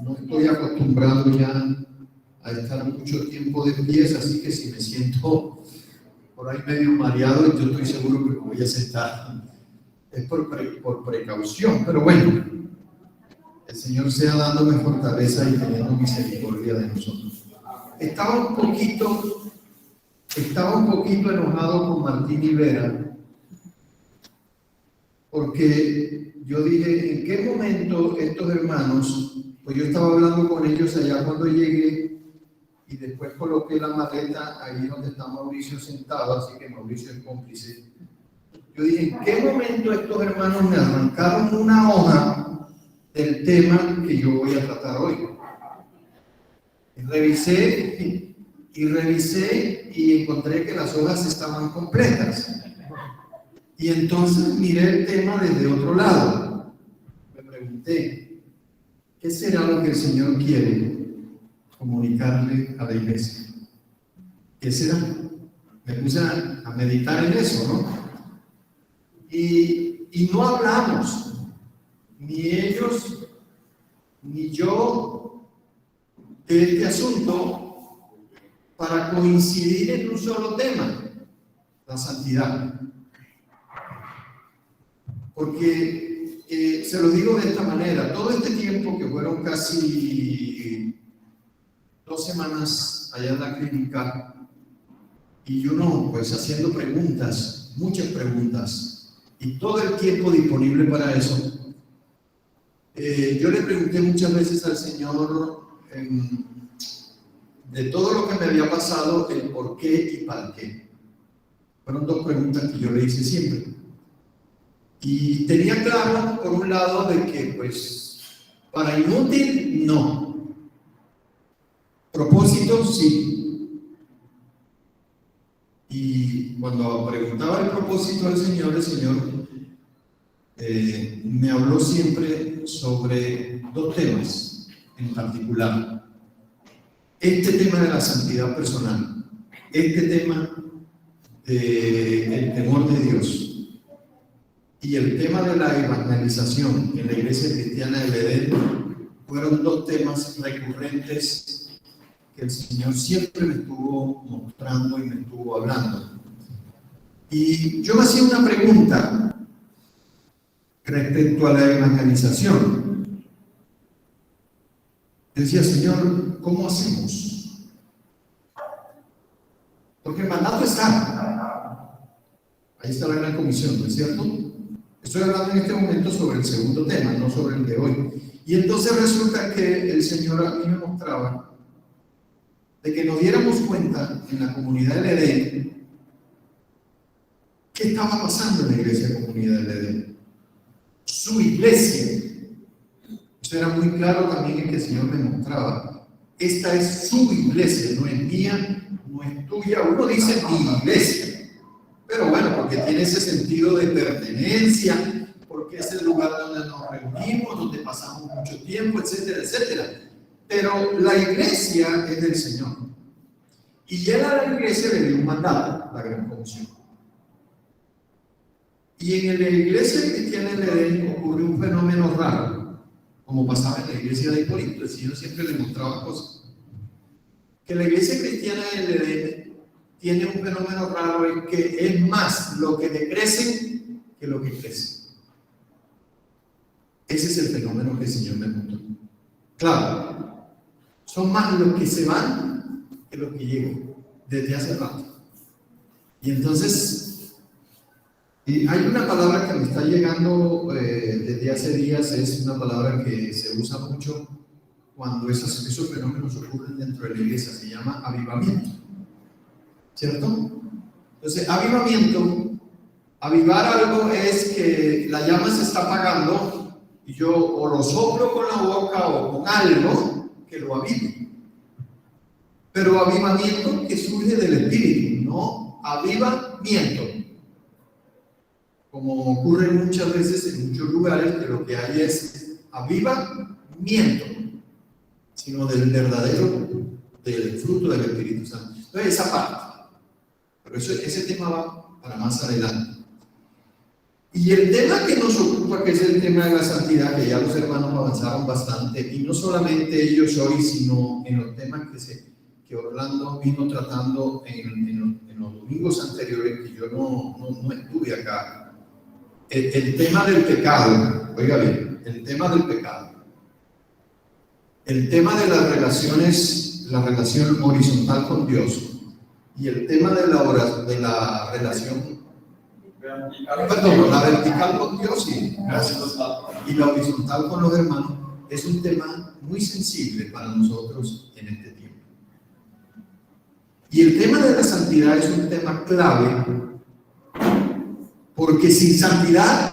no estoy acostumbrado ya a estar mucho tiempo de pies, así que si me siento por ahí medio mareado, yo estoy seguro que me voy a sentar. Es por precaución, pero bueno, el Señor sea dándome fortaleza y teniendo misericordia de nosotros. Estaba un poquito enojado con Martín y Vera, porque yo dije, ¿en qué momento estos hermanos? Pues yo estaba hablando con ellos allá cuando llegué y después coloqué la maleta ahí donde está Mauricio sentado, así que Mauricio es cómplice. Yo dije, ¿en qué momento estos hermanos me arrancaron una hoja del tema que yo voy a tratar hoy? Revisé y encontré que las hojas estaban completas. Y entonces miré el tema desde otro lado. Me pregunté, ¿qué será lo que el Señor quiere comunicarle a la iglesia? ¿Qué será? Me puse a meditar en eso, ¿no? Y no hablamos, ni ellos, ni yo, de este asunto para coincidir en un solo tema, la santidad. Porque se lo digo de esta manera, todo este tiempo que fueron casi 2 semanas allá en la clínica, y uno pues haciendo preguntas, muchas preguntas, y todo el tiempo disponible para eso, yo le pregunté muchas veces al Señor de todo lo que me había pasado, el por qué y para qué. Fueron 2 preguntas que yo le hice siempre. Y tenía claro, por un lado, de que, pues, para inútil, no. Propósito, sí. Y cuando preguntaba el propósito al Señor, el Señor me habló siempre sobre 2 temas en particular. Este tema de la santidad personal, este tema del temor de Dios, y el tema de la evangelización en la Iglesia Cristiana del Edén fueron 2 temas recurrentes que el Señor siempre me estuvo mostrando y me estuvo hablando. Y yo me hacía una pregunta respecto a la evangelización. Decía, Señor, ¿cómo hacemos? Porque el mandato está. Ahí está la gran comisión, ¿no es cierto? Estoy hablando en este momento sobre el segundo tema, no sobre el de hoy. Y entonces resulta que el Señor a mí me mostraba de que nos diéramos cuenta en la comunidad del Edén qué estaba pasando en la iglesia comunidad del Edén. Su iglesia. Eso era muy claro también en que el Señor me mostraba. Esta es su iglesia, no es mía, no es tuya. Uno dice mi iglesia. Pero bueno, porque tiene ese sentido de pertenencia, porque es el lugar donde nos reunimos, donde pasamos mucho tiempo, etcétera, etcétera. Pero la iglesia es del Señor. Y él a la iglesia le dio un mandato, la gran comisión. Y en la iglesia cristiana del Edén ocurrió un fenómeno raro, como pasaba en la iglesia de Corinto. El Señor siempre le mostraba cosas. Que la iglesia cristiana del Edén tiene un fenómeno raro en que es más lo que decrecen que lo que crece. Ese es el fenómeno que el Señor me mostró. Claro, son más los que se van que los que llegan desde hace rato. Y entonces, hay una palabra que me está llegando desde hace días, es una palabra que se usa mucho cuando esos fenómenos ocurren dentro de la iglesia, se llama avivamiento. ¿Cierto? Entonces, avivamiento, avivar algo es que la llama se está apagando y yo o lo soplo con la boca o con algo que lo avive. Pero avivamiento que surge del espíritu, no avivamiento. Como ocurre muchas veces en muchos lugares, que lo que hay es avivamiento, sino del verdadero, del fruto del Espíritu Santo. Entonces, esa parte. Pero ese tema va para más adelante. Y el tema que nos ocupa, que es el tema de la santidad, que ya los hermanos avanzaron bastante, y no solamente ellos hoy, sino en los temas que Orlando vino tratando en los domingos anteriores, que yo no estuve acá. El tema del pecado, oiga bien, el tema del pecado. El tema de las relaciones, la relación horizontal con Dios, y el tema de la relación, perdón, la vertical con Dios y la horizontal con los hermanos, es un tema muy sensible para nosotros en este tiempo. Y el tema de la santidad es un tema clave, porque sin santidad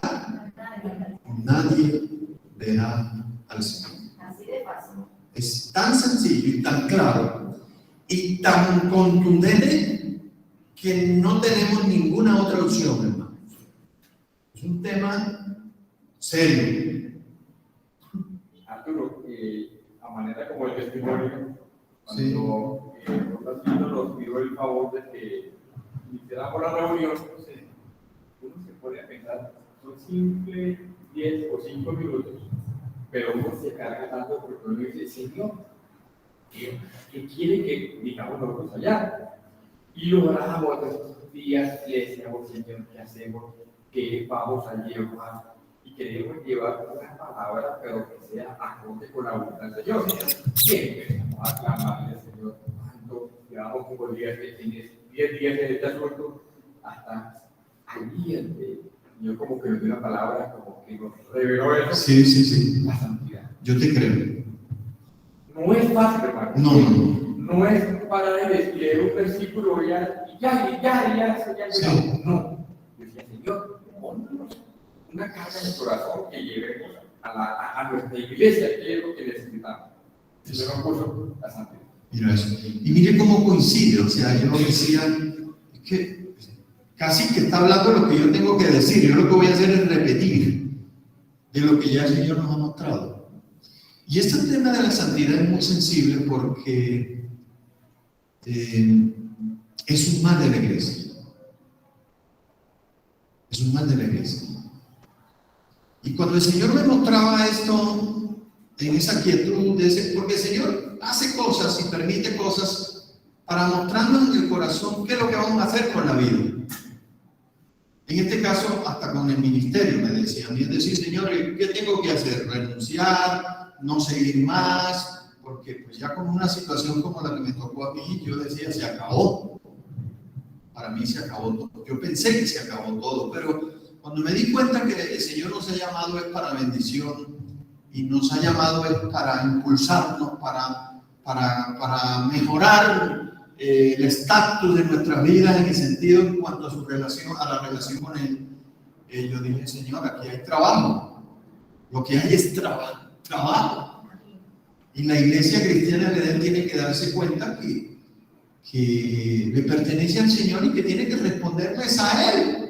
nadie verá al Señor. Es tan sencillo y tan claro y tan contundente que no tenemos ninguna otra opción, hermano. Es un tema serio. Arturo, a manera como el testimonio, cuando Orlando nos pidió el favor de que iniciáramos la reunión, uno se pone a pensar, son simples 10 o 5 minutos, pero uno se carga tanto porque uno dice, Señor, ¿qué quiere que digamos nosotros allá? Y lo oramos estos días y le decíamos, Señor, ¿qué hacemos? ¿Qué vamos a llevar? Y queremos llevar una palabra, pero que sea acorde con la voluntad del Señor. Siempre empezamos a clamarle al Señor, cuando llevamos como días que tienes 10 días en este asunto, hasta allí yo como que me dio una palabra como que nos reveló eso. Sí. La santidad. Yo te creo. No es fácil, hermano. No es para leer un versículo y ya. Sí. No. Yo decía, Señor, ponnos una carga en el corazón que llevemos a nuestra iglesia, que es lo que necesitamos. Eso no puso la santidad. Mira eso. Y mire cómo coincide. O sea, yo decía, es que casi que está hablando de lo que yo tengo que decir. Yo lo que voy a hacer es repetir de lo que ya el Señor nos ha mostrado. Y este tema de la santidad es muy sensible porque es un mal de la iglesia. Es un mal de la iglesia. Y cuando el Señor me mostraba esto, en esa quietud, porque el Señor hace cosas y permite cosas para mostrarnos en el corazón qué es lo que vamos a hacer con la vida. En este caso, hasta con el ministerio me decía a mí, es decir, Señor, ¿qué tengo que hacer? ¿Renunciar? ¿No seguir más? Porque pues ya con una situación como la que me tocó a mí, yo decía, se acabó. Para mí se acabó todo. Yo pensé que se acabó todo, pero cuando me di cuenta que el Señor nos ha llamado es para bendición y nos ha llamado es para impulsarnos, para mejorar el estatus de nuestras vidas en el sentido en cuanto a la relación con Él. Yo dije, Señor, aquí hay trabajo. Lo que hay es trabajo. Y la iglesia cristiana de Edén tiene que darse cuenta que le pertenece al Señor y que tiene que responderles a Él.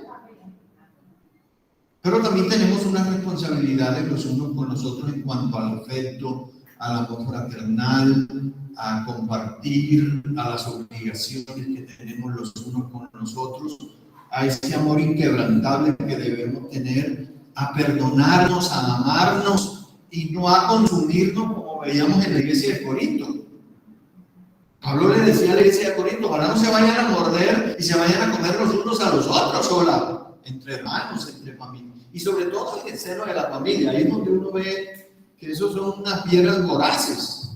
Pero también tenemos unas responsabilidades los unos con los otros en cuanto al afecto, al amor fraternal, a compartir, a las obligaciones que tenemos los unos con los otros, a ese amor inquebrantable que debemos tener, a perdonarnos, a amarnos y no a consumirnos como veíamos en la iglesia de Corinto. Pablo le decía a la iglesia de Corinto, ojalá no se vayan a morder y se vayan a comer los unos a los otros, sola, entre hermanos, entre familias, y sobre todo en el seno de la familia. Ahí es donde uno ve que esos son unas piedras voraces,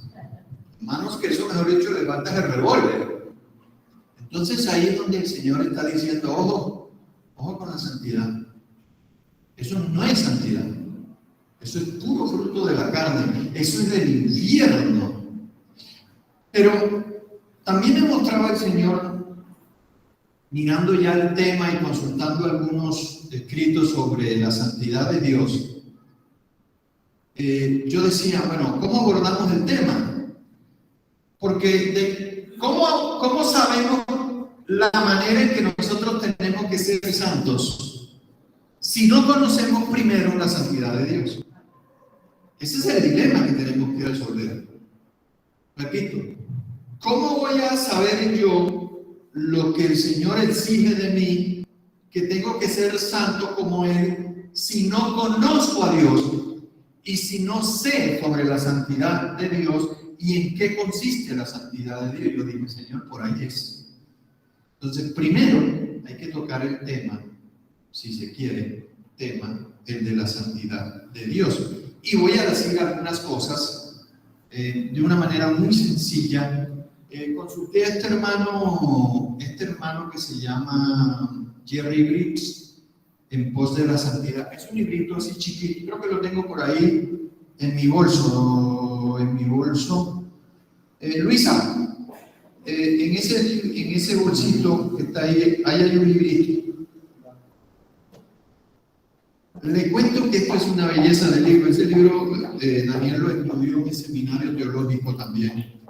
hermanos, que eso, mejor dicho, levantan el revólver. Entonces ahí es donde el Señor está diciendo, ojo con la santidad. Eso no es santidad, eso es puro fruto de la carne, eso es del infierno. Pero también me mostraba el Señor, mirando ya el tema y consultando algunos escritos sobre la santidad de Dios. Yo decía, bueno, ¿cómo abordamos el tema? Porque ¿cómo sabemos la manera en que nosotros tenemos que ser santos si no conocemos primero la santidad de Dios? Ese es el dilema que tenemos que resolver. Repito, ¿cómo voy a saber yo lo que el Señor exige de mí que tengo que ser santo como Él si no conozco a Dios y si no sé sobre la santidad de Dios y en qué consiste la santidad de Dios? Yo dije, Señor, por ahí es. Entonces, primero hay que tocar el tema, si se quiere, el de la santidad de Dios. Y voy a decir algunas cosas de una manera muy sencilla. Consulté a este hermano que se llama Jerry Bridges, En pos de la santidad. Es un librito así chiquito, creo que lo tengo por ahí en mi bolso. Luisa, en ese bolsito que está ahí hay un librito. Le cuento que esto es una belleza del libro. Ese libro Daniel lo estudió en el seminario teológico también.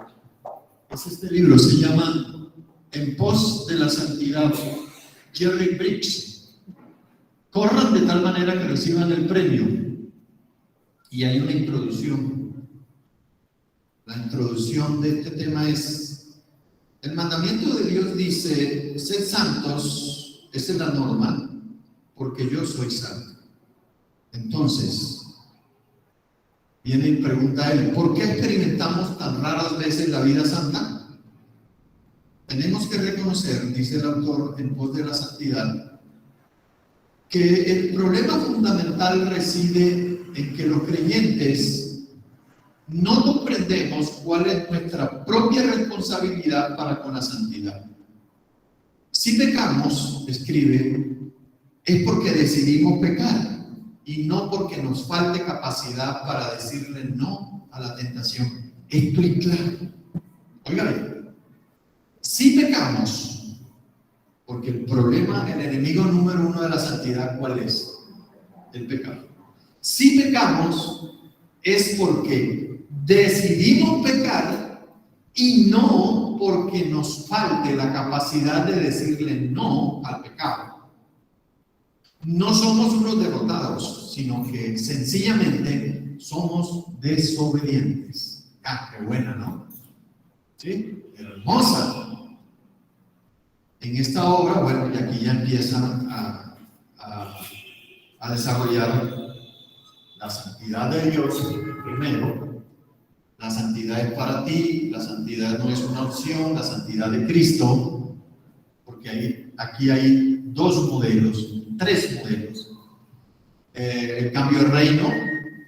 Es este libro, se llama En pos de la santidad, Jerry Bridges. Corran de tal manera que reciban el premio. Y hay una introducción. La introducción de este tema es: el mandamiento de Dios dice, sed santos, esa es la norma, porque yo soy santo. Entonces, viene y pregunta él, ¿por qué experimentamos tan raras veces la vida santa? Tenemos que reconocer, dice el autor en pos de la santidad, que el problema fundamental reside en que los creyentes no comprendemos cuál es nuestra propia responsabilidad para con la santidad. Si pecamos, escribe, es porque decidimos pecar y no porque nos falte capacidad para decirle no a la tentación. Esto es claro. Oiga bien, si pecamos, porque el problema, el enemigo número uno de la santidad, ¿cuál es? El pecado. Si pecamos, es porque decidimos pecar y no porque nos falte la capacidad de decirle no al pecado. No somos unos derrotados, sino que sencillamente somos desobedientes. Ah, qué buena, ¿no? ¿Sí? Hermosa. En esta obra, bueno, y aquí ya empiezan a desarrollar la santidad de Dios primero. La santidad es para ti, la santidad no es una opción, la santidad de Cristo, porque aquí hay tres modelos. El cambio de reino,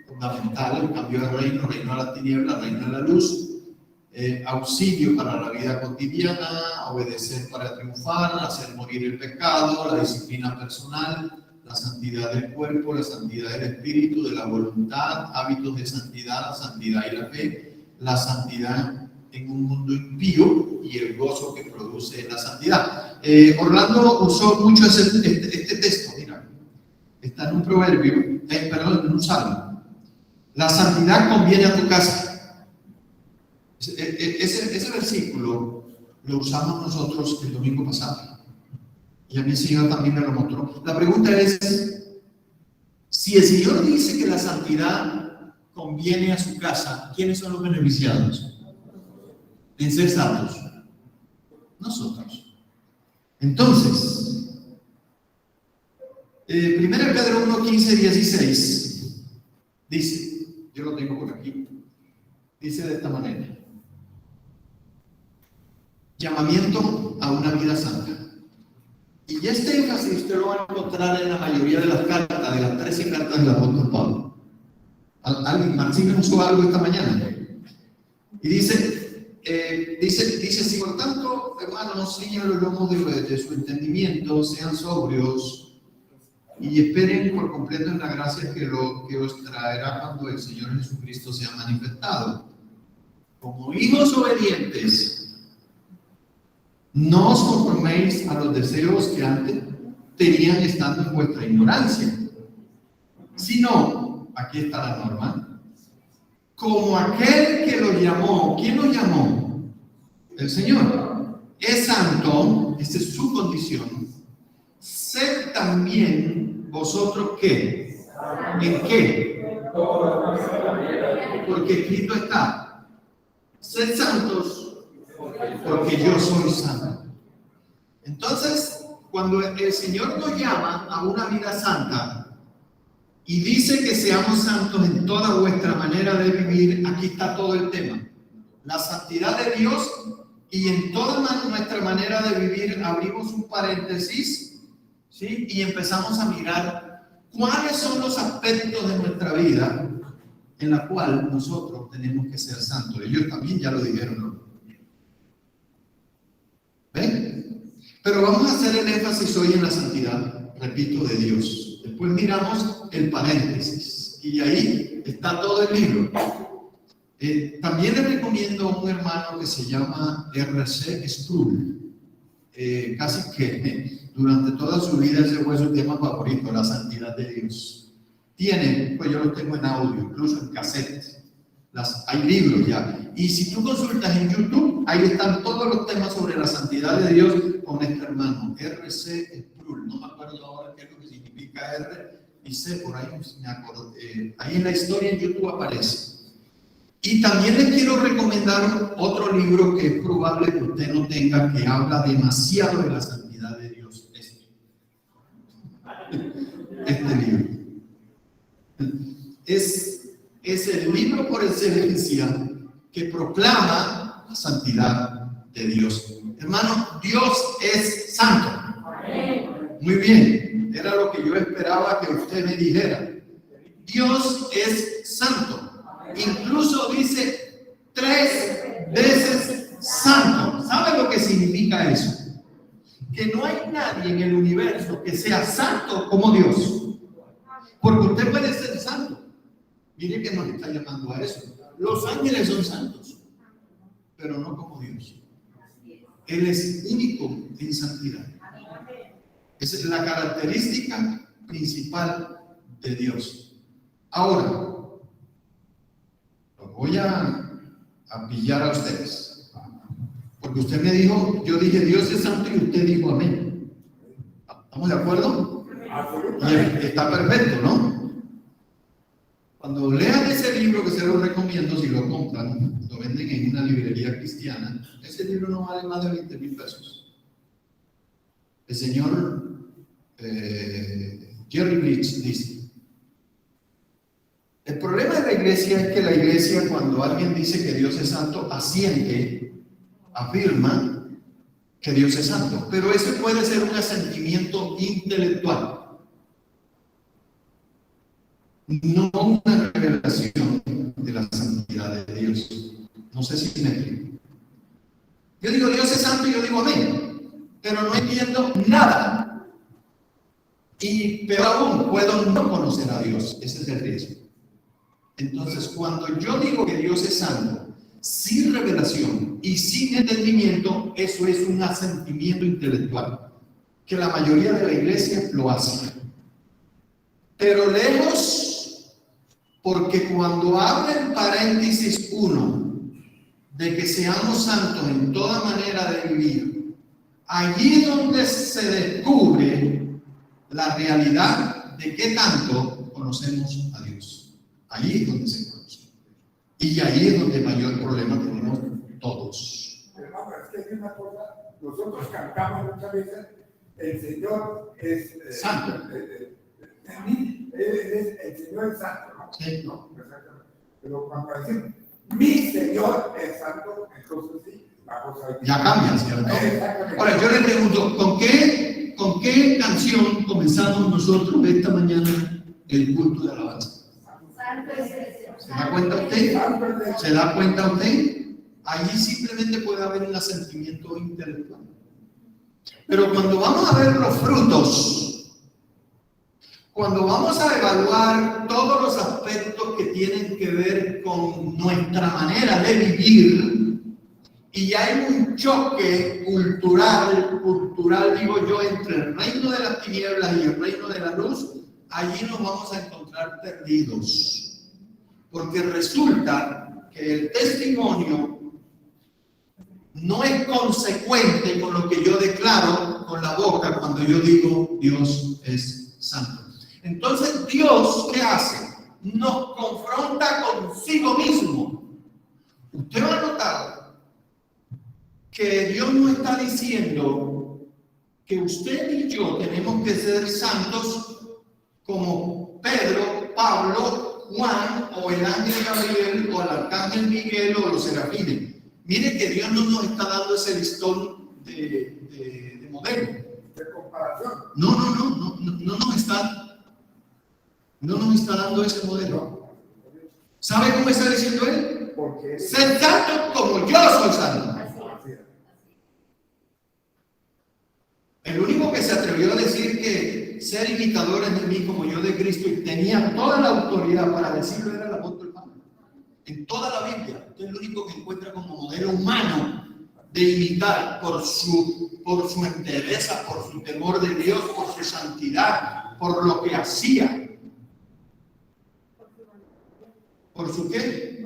fundamental, el cambio de reino a la tiniebla, reino a la luz, auxilio para la vida cotidiana, obedecer para triunfar, hacer morir el pecado, la disciplina personal, la santidad del cuerpo, la santidad del espíritu, de la voluntad, hábitos de santidad, la santidad y la fe, la santidad en un mundo impío y el gozo que produce la santidad. Orlando usó mucho este texto, mira, está en un proverbio, en un salmo. La santidad conviene a tu casa. Ese versículo lo usamos nosotros el domingo pasado y a mi Señor también me lo mostró. La pregunta es, si el Señor dice que la santidad conviene a su casa, ¿quiénes son los beneficiados en ser santos? Nosotros. Entonces, 1 Pedro 1, 15, 16 dice, yo lo tengo por aquí, dice de esta manera: llamamiento a una vida santa. Y este énfasis usted lo va a encontrar en la mayoría de las cartas, de las 13 cartas del apóstol Pablo. Martín usó algo esta mañana. Y dice, si por tanto, hermanos, ciñan los lomos de su entendimiento, sean sobrios y esperen por completo en la gracia que os traerá cuando el Señor Jesucristo sea manifestado. Como hijos obedientes, no os conforméis a los deseos que antes tenían estando en vuestra ignorancia, sino, aquí está la norma, como aquel que lo llamó. ¿Quién lo llamó? El Señor. Es santo, esta es su condición. Sed también vosotros, ¿qué? ¿En qué? Porque escrito está: sed santos, porque yo soy santo. Entonces, cuando el Señor nos llama a una vida santa y dice que seamos santos en toda vuestra manera de vivir, aquí está todo el tema. La santidad de Dios, y en toda nuestra manera de vivir abrimos un paréntesis, ¿sí? Y empezamos a mirar cuáles son los aspectos de nuestra vida en la cual nosotros tenemos que ser santos. Ellos también ya lo dijeron, ¿no? ¿Ven? Pero vamos a hacer el énfasis hoy en la santidad, repito, de Dios. Después miramos el paréntesis y ahí está todo el libro. También le recomiendo a un hermano que se llama R.C. Sproul. Casi que durante toda su vida ese fue su tema favorito, la santidad de Dios. Tiene, pues yo lo tengo en audio, incluso en cassette. Hay libros ya. Y si tú consultas en YouTube, ahí están todos los temas sobre la santidad de Dios con este hermano, R.C. Sproul. No me acuerdo ahora qué es lo que significa R y C, por ahí me acuerdo. Ahí en la historia en YouTube aparece. Y también les quiero recomendar otro libro que es probable que usted no tenga, que habla demasiado de la santidad de Dios. Este libro. Es el libro por excelencia que proclama la santidad de Dios. Hermano, Dios es santo. Muy bien, era lo que yo esperaba que usted me dijera. Dios es santo. Incluso dice 3 veces santo. ¿Sabe lo que significa eso? Que no hay nadie en el universo que sea santo como Dios. Porque usted puede ser santo. Mire que nos está llamando a eso. Los ángeles son santos, pero no como Dios. Él es único en santidad. Esa es la característica principal de Dios. Ahora, lo voy a pillar a ustedes. Porque usted me dijo, yo dije Dios es santo y usted dijo amén. ¿Estamos de acuerdo? Y está perfecto, ¿no? Cuando lean ese libro, que se lo recomiendo, si lo compran, lo venden en una librería cristiana, ese libro no vale más de 20,000 pesos. El señor Jerry Bridges dice: el problema de la iglesia es que la iglesia, cuando alguien dice que Dios es santo, asiente, afirma que Dios es santo, pero ese puede ser un asentimiento intelectual, no una revelación de la santidad de Dios. No sé si me explico. Yo digo Dios es santo y yo digo amén, pero no entiendo nada. Y peor aún, puedo no conocer a Dios. Ese es el riesgo. Entonces, cuando yo digo que Dios es santo, sin revelación y sin entendimiento, eso es un asentimiento intelectual, que la mayoría de la iglesia lo hace. Pero lejos, porque cuando abre el paréntesis 1 de que seamos santos en toda manera de vivir, allí es donde se descubre la realidad de qué tanto conocemos a Dios. Allí es donde se conoce. Y allí es donde mayor problema tenemos todos. Hermano, es que hay una cosa, nosotros cantamos muchas veces, el Señor es santo. El Señor es santo, ¿no? Sí. No, exactamente. Pero cuando decimos, mi Señor es santo, entonces sí, la cosa ya cambia, ¿cierto? Ahora, yo le pregunto, ¿con qué canción comenzamos nosotros esta mañana el culto de alabanza? ¿Se da cuenta usted? ¿Se da cuenta usted? Allí simplemente puede haber un asentimiento intelectual. Pero cuando vamos a ver los frutos, cuando vamos a evaluar todos los aspectos que tienen que ver con nuestra manera de vivir, y hay un choque cultural, digo yo, entre el reino de las tinieblas y el reino de la luz, allí nos vamos a encontrar perdidos. Porque resulta que el testimonio no es consecuente con lo que yo declaro con la boca cuando yo digo Dios es santo. Entonces, Dios, ¿qué hace? Nos confronta consigo mismo. Usted va a notar que Dios no está diciendo que usted y yo tenemos que ser santos como Pedro, Pablo, Juan, o el ángel Gabriel, o el arcángel Miguel, o los serafines. Mire que Dios no nos está dando ese listón de modelo. De comparación. No nos está dando ese modelo. ¿Sabe cómo está diciendo él? Porque Ser santo como yo soy santo. El único que se atrevió a decir que ser imitadores de mí como yo de Cristo y tenía toda la autoridad para decirlo era el apóstol Pablo. En toda la Biblia, usted es el único que encuentra como modelo humano de imitar por su entereza, por su temor de Dios, por su santidad, por lo que hacía. ¿Por su qué?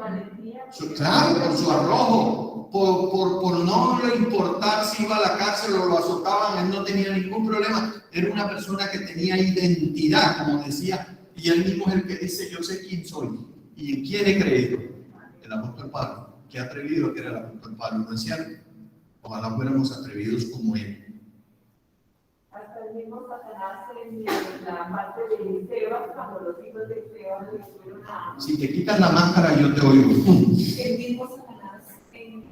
Claro, por su arrojo, por no le importar si iba a la cárcel o lo azotaban, él no tenía ningún problema. Era una persona que tenía identidad, como decía, y él mismo es el que dice: yo sé quién soy y en quién he creído. El apóstol Pablo. Qué atrevido que era el apóstol Pablo, ¿no es cierto? Ojalá fuéramos atrevidos como él. Hasta el mismo Satanás en la parte de Esteban, cuando los hijos de Esteban le fueron a... Si te quitas la máscara, yo te oigo. El mismo Satanás en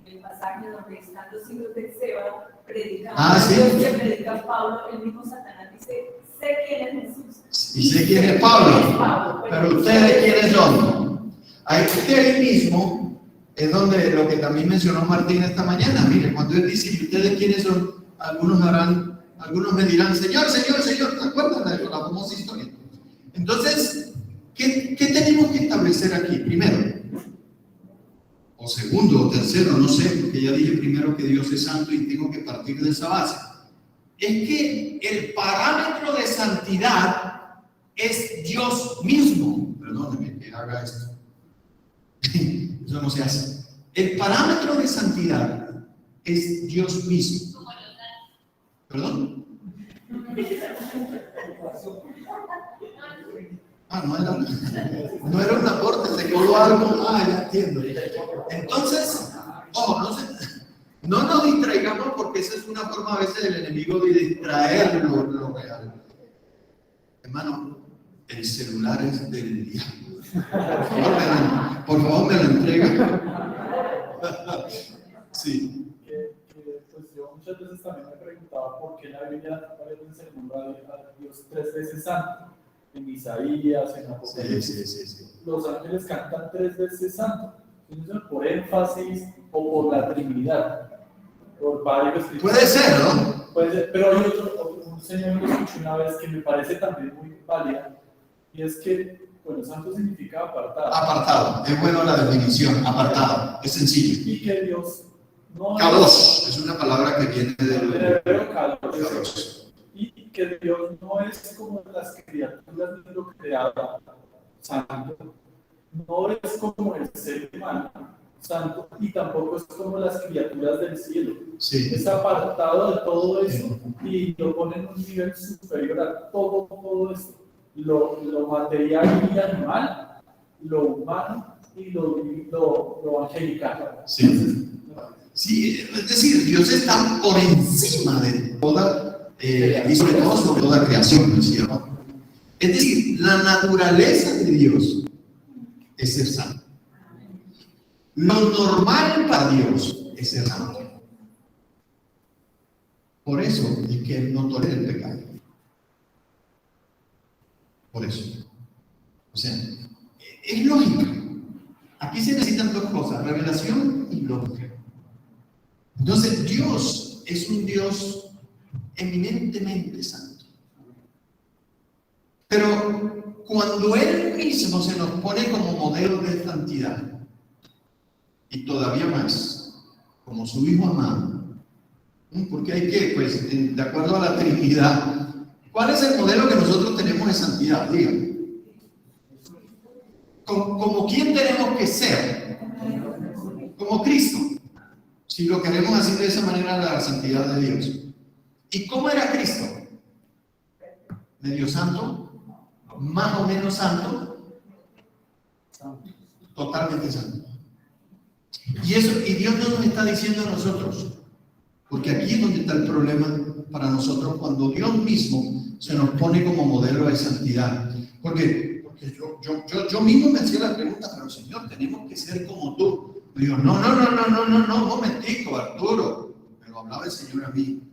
el pasaje donde están los hijos de Esteban predicando, ¿sí? Dios que predica Pablo, el mismo Satanás dice: sé quién es Jesús. Y sé quién es Pablo, pero ustedes quiénes son. Ahí mismo es donde lo que también mencionó Martín esta mañana. Mire, cuando él dice: ¿y ustedes quiénes son? Algunos me dirán: Señor, ¿te acuerdas de la famosa historia? Entonces, ¿qué tenemos que establecer aquí? Primero, o segundo, o tercero, no sé, porque ya dije primero que Dios es santo y tengo que partir de esa base. Es que el parámetro de santidad es Dios mismo. Perdóneme que haga esto. Eso no se hace. El parámetro de santidad es Dios mismo. ¿Perdón? No era un aporte, se coló algo. Ya entiendo. Entonces, no nos distraigamos, porque esa es una forma a veces del enemigo de distraer lo real. Hermano, el celular es del diablo. Por favor, me lo entrega. Sí. Pues yo muchas veces también me preguntaba por qué la Biblia varias veces se nombra a Dios 3 veces santo. En Isaías, en Apocalipsis. Sí. Los ángeles cantan 3 veces santo. Entonces, por énfasis o por la Trinidad. Por varios espíritus. Puede ser, ¿no? Puede ser, pero hay un señor que escuché una vez que me parece también muy válida, y es que, bueno, santo significa apartado. Apartado, es bueno la definición, apartado, es sencillo. Y que Dios no Kadosh es una palabra que viene del hebreo kadosh. Kadosh. Y que Dios no es como las criaturas de lo creado santo, no es como el ser humano santo, y tampoco es como las criaturas del cielo. Sí. Es apartado de todo eso y lo pone en un nivel superior a todo eso. Lo material y animal, lo humano y lo angelical. Sí. Sí, es decir, Dios está por encima de toda, y sobre todo sobre toda creación, ¿no es cierto? Es decir, la naturaleza de Dios es ser santo. Lo normal para Dios es ser santo. Por eso es que Él no tolera el pecado. Por eso. O sea, es lógica. Aquí se necesitan dos cosas: revelación y lógica. Entonces, Dios es un Dios eminentemente santo. Pero cuando Él mismo se nos pone como modelo de santidad, y todavía más, como su Hijo amado, porque hay que, pues, de acuerdo a la Trinidad, ¿cuál es el modelo que nosotros tenemos de santidad? Díganme. ¿Como quién tenemos que ser? Como Cristo. Si lo queremos hacer de esa manera, la santidad de Dios. ¿Y cómo era Cristo? ¿Medio santo? ¿Más o menos santo? Totalmente santo. Y Dios no nos está diciendo a nosotros, porque aquí es donde está el problema para nosotros cuando Dios mismo se nos pone como modelo de santidad. Porque yo mismo me hacía la pregunta, pero Señor, tenemos que ser como tú. Me digo, no, un momentico, Arturo. Me lo hablaba el Señor a mí.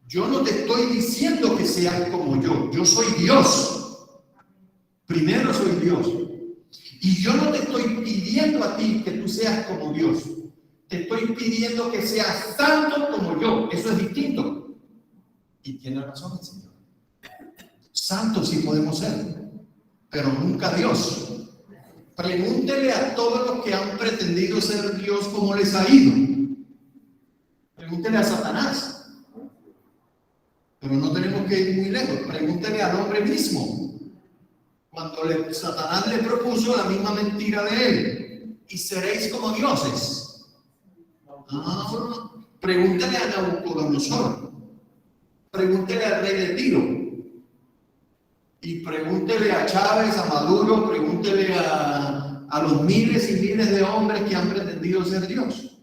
Yo no te estoy diciendo que seas como yo soy Dios. Primero soy Dios. Y yo no te estoy pidiendo a ti que tú seas como Dios. Te estoy pidiendo que seas santo como yo. Eso es distinto. Y tiene razón el Señor. Santos sí podemos ser, pero nunca Dios. Pregúntele a todos los que han pretendido ser Dios cómo les ha ido. Pregúntele a Satanás. Pero no tenemos que ir muy lejos. Pregúntele al hombre mismo. Cuando Satanás le propuso la misma mentira de él. Y seréis como dioses. Pregúntele a Nabucodonosor. Pregúntele al rey de Tiro. Y pregúntele a Chávez, a Maduro, pregúntele a los miles y miles de hombres que han pretendido ser Dios.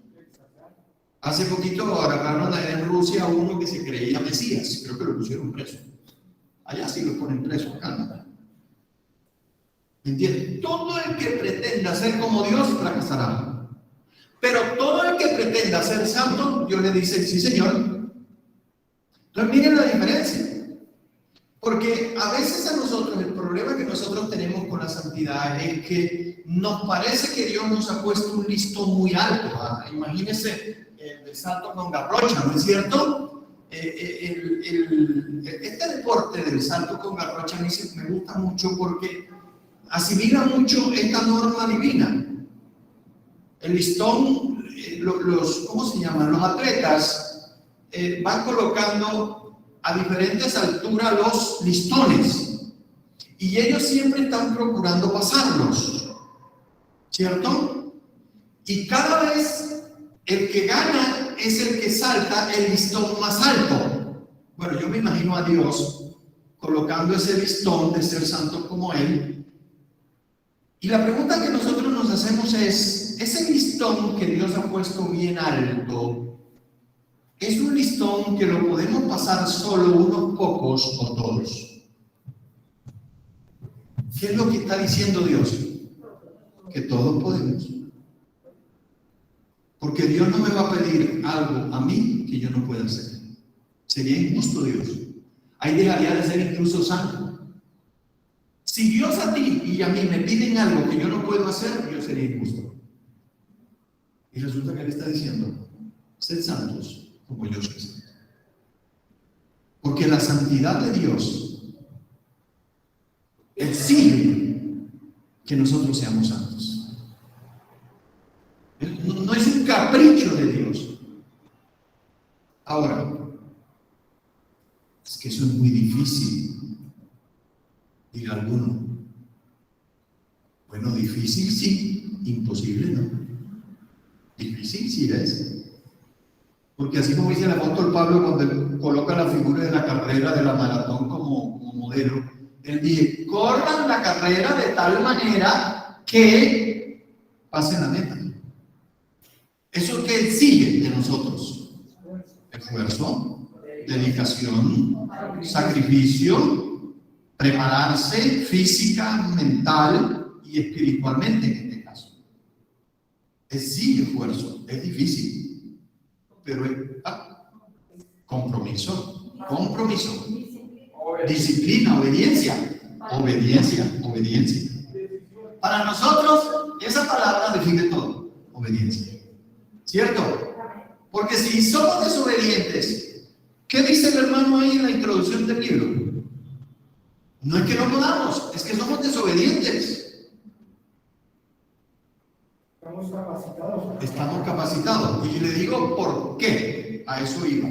Hace poquito agarraron en Rusia a uno que se creía Mesías, creo que lo pusieron preso. Allá sí lo ponen preso, acá. ¿Me entiendes? Todo el que pretenda ser como Dios fracasará. Pero todo el que pretenda ser santo, Dios le dice, sí Señor. Entonces miren la diferencia. Porque a veces a nosotros, el problema que nosotros tenemos con la santidad es que nos parece que Dios nos ha puesto un listón muy alto. Imagínense el salto con garrocha, ¿no es cierto? Este deporte del salto con garrocha a mí me gusta mucho porque asimila mucho esta norma divina. El listón, ¿cómo se llaman? Los atletas van colocando a diferentes alturas los listones y ellos siempre están procurando pasarlos, ¿cierto? Y cada vez el que gana es el que salta el listón más alto. Bueno, yo me imagino a Dios colocando ese listón de ser santo como Él. Y la pregunta que nosotros nos hacemos es, ese listón que Dios ha puesto bien alto, ¿es un listón que lo podemos pasar solo unos pocos o todos? ¿Qué es lo que está diciendo Dios? Que todos podemos. Porque Dios no me va a pedir algo a mí que yo no pueda hacer. Sería injusto Dios. Ahí dejaría de ser incluso santo. Si Dios a ti y a mí me piden algo que yo no puedo hacer, yo sería injusto. Y resulta que Él está diciendo, sed santos como yo soy santo. Porque la santidad de Dios exige que nosotros seamos santos. No es un capricho de Dios. Ahora, es que eso es muy difícil, diga alguno. Bueno, difícil sí, imposible no. Difícil sí es. Porque así como dice el apóstol Pablo cuando él coloca la figura de la carrera de la maratón como modelo, él dice, corran la carrera de tal manera que pasen la meta. Eso que exige de nosotros: esfuerzo, dedicación, sacrificio, prepararse física, mental y espiritualmente en este caso. Exige esfuerzo, es difícil, pero es compromiso, disciplina, obediencia. Para nosotros esa palabra define todo: obediencia. ¿Cierto? Porque si somos desobedientes, ¿qué dice el hermano ahí en la introducción del libro? No es que no podamos, es que somos desobedientes. Estamos capacitados. Y le digo por qué. A eso iba.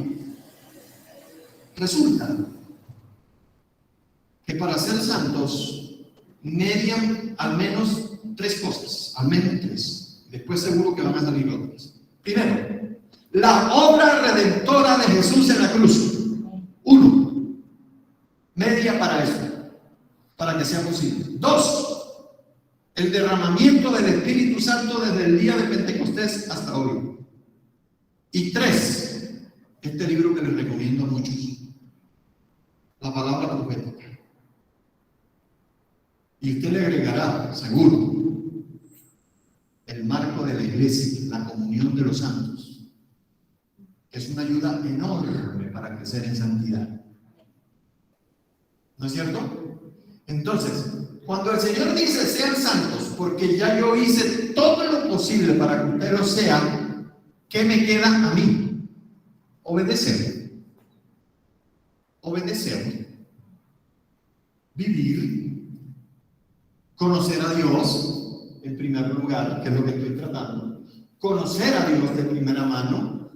Resulta que para ser santos median al menos tres cosas, al menos tres. Después seguro que van a salir otras. Primero, la obra redentora de Jesús en la cruz. Uno, media para eso, para que sea posible. Dos, el derramamiento del Espíritu Santo desde el día de Pentecostés hasta hoy. Y tres, este libro que les recomiendo a muchos, la palabra profética. Y usted le agregará, seguro, el marco de la iglesia, la comunión de los santos, que es una ayuda enorme para crecer en santidad. ¿No es cierto? Entonces, cuando el Señor dice sean santos, porque ya yo hice todo lo posible para que ustedes lo sean, ¿qué me queda a mí? Obedecer. Obedecer. Vivir. Conocer a Dios, en primer lugar, que es lo que estoy tratando. Conocer a Dios de primera mano.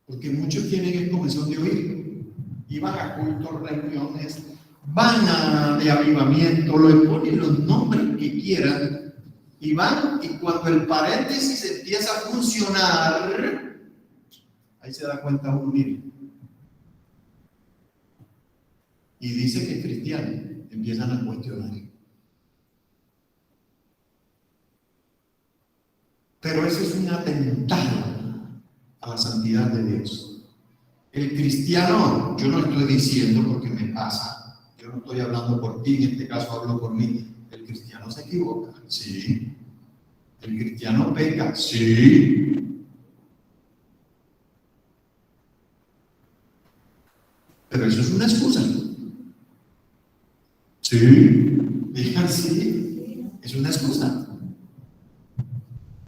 Porque muchos tienen comezón de oír. Y van a cultos, reuniones, van a de avivamiento, le ponen los nombres que quieran, y van, y cuando el paréntesis empieza a funcionar, ahí se da cuenta uno, mire, y dice que es cristiano, empiezan a cuestionar. Pero eso es un atentado a la santidad de Dios. El cristiano, yo no estoy diciendo porque me pasa, yo no estoy hablando por ti, en este caso hablo por mí. El cristiano se equivoca, sí. El cristiano peca, sí. Pero eso es una excusa. Sí, digan sí, es una excusa.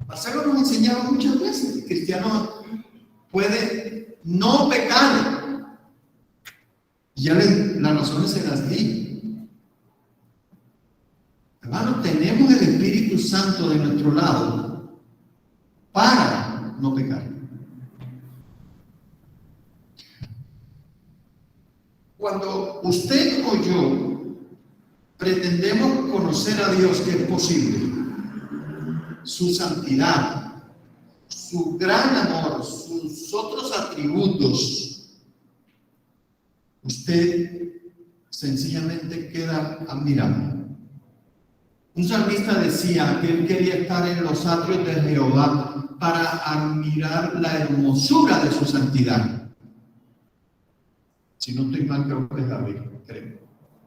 Marcelo nos ha enseñado muchas veces, el cristiano puede no pecar. Ya las razones se las di. Hermano, tenemos el Espíritu Santo de nuestro lado para no pecar. Cuando usted o yo pretendemos conocer a Dios, que es posible, su santidad, su gran amor, sus otros atributos, usted sencillamente queda admirado. Un salmista decía que él quería estar en los atrios de Jehová para admirar la hermosura de su santidad. Si no estoy mal, creo que es David, creo.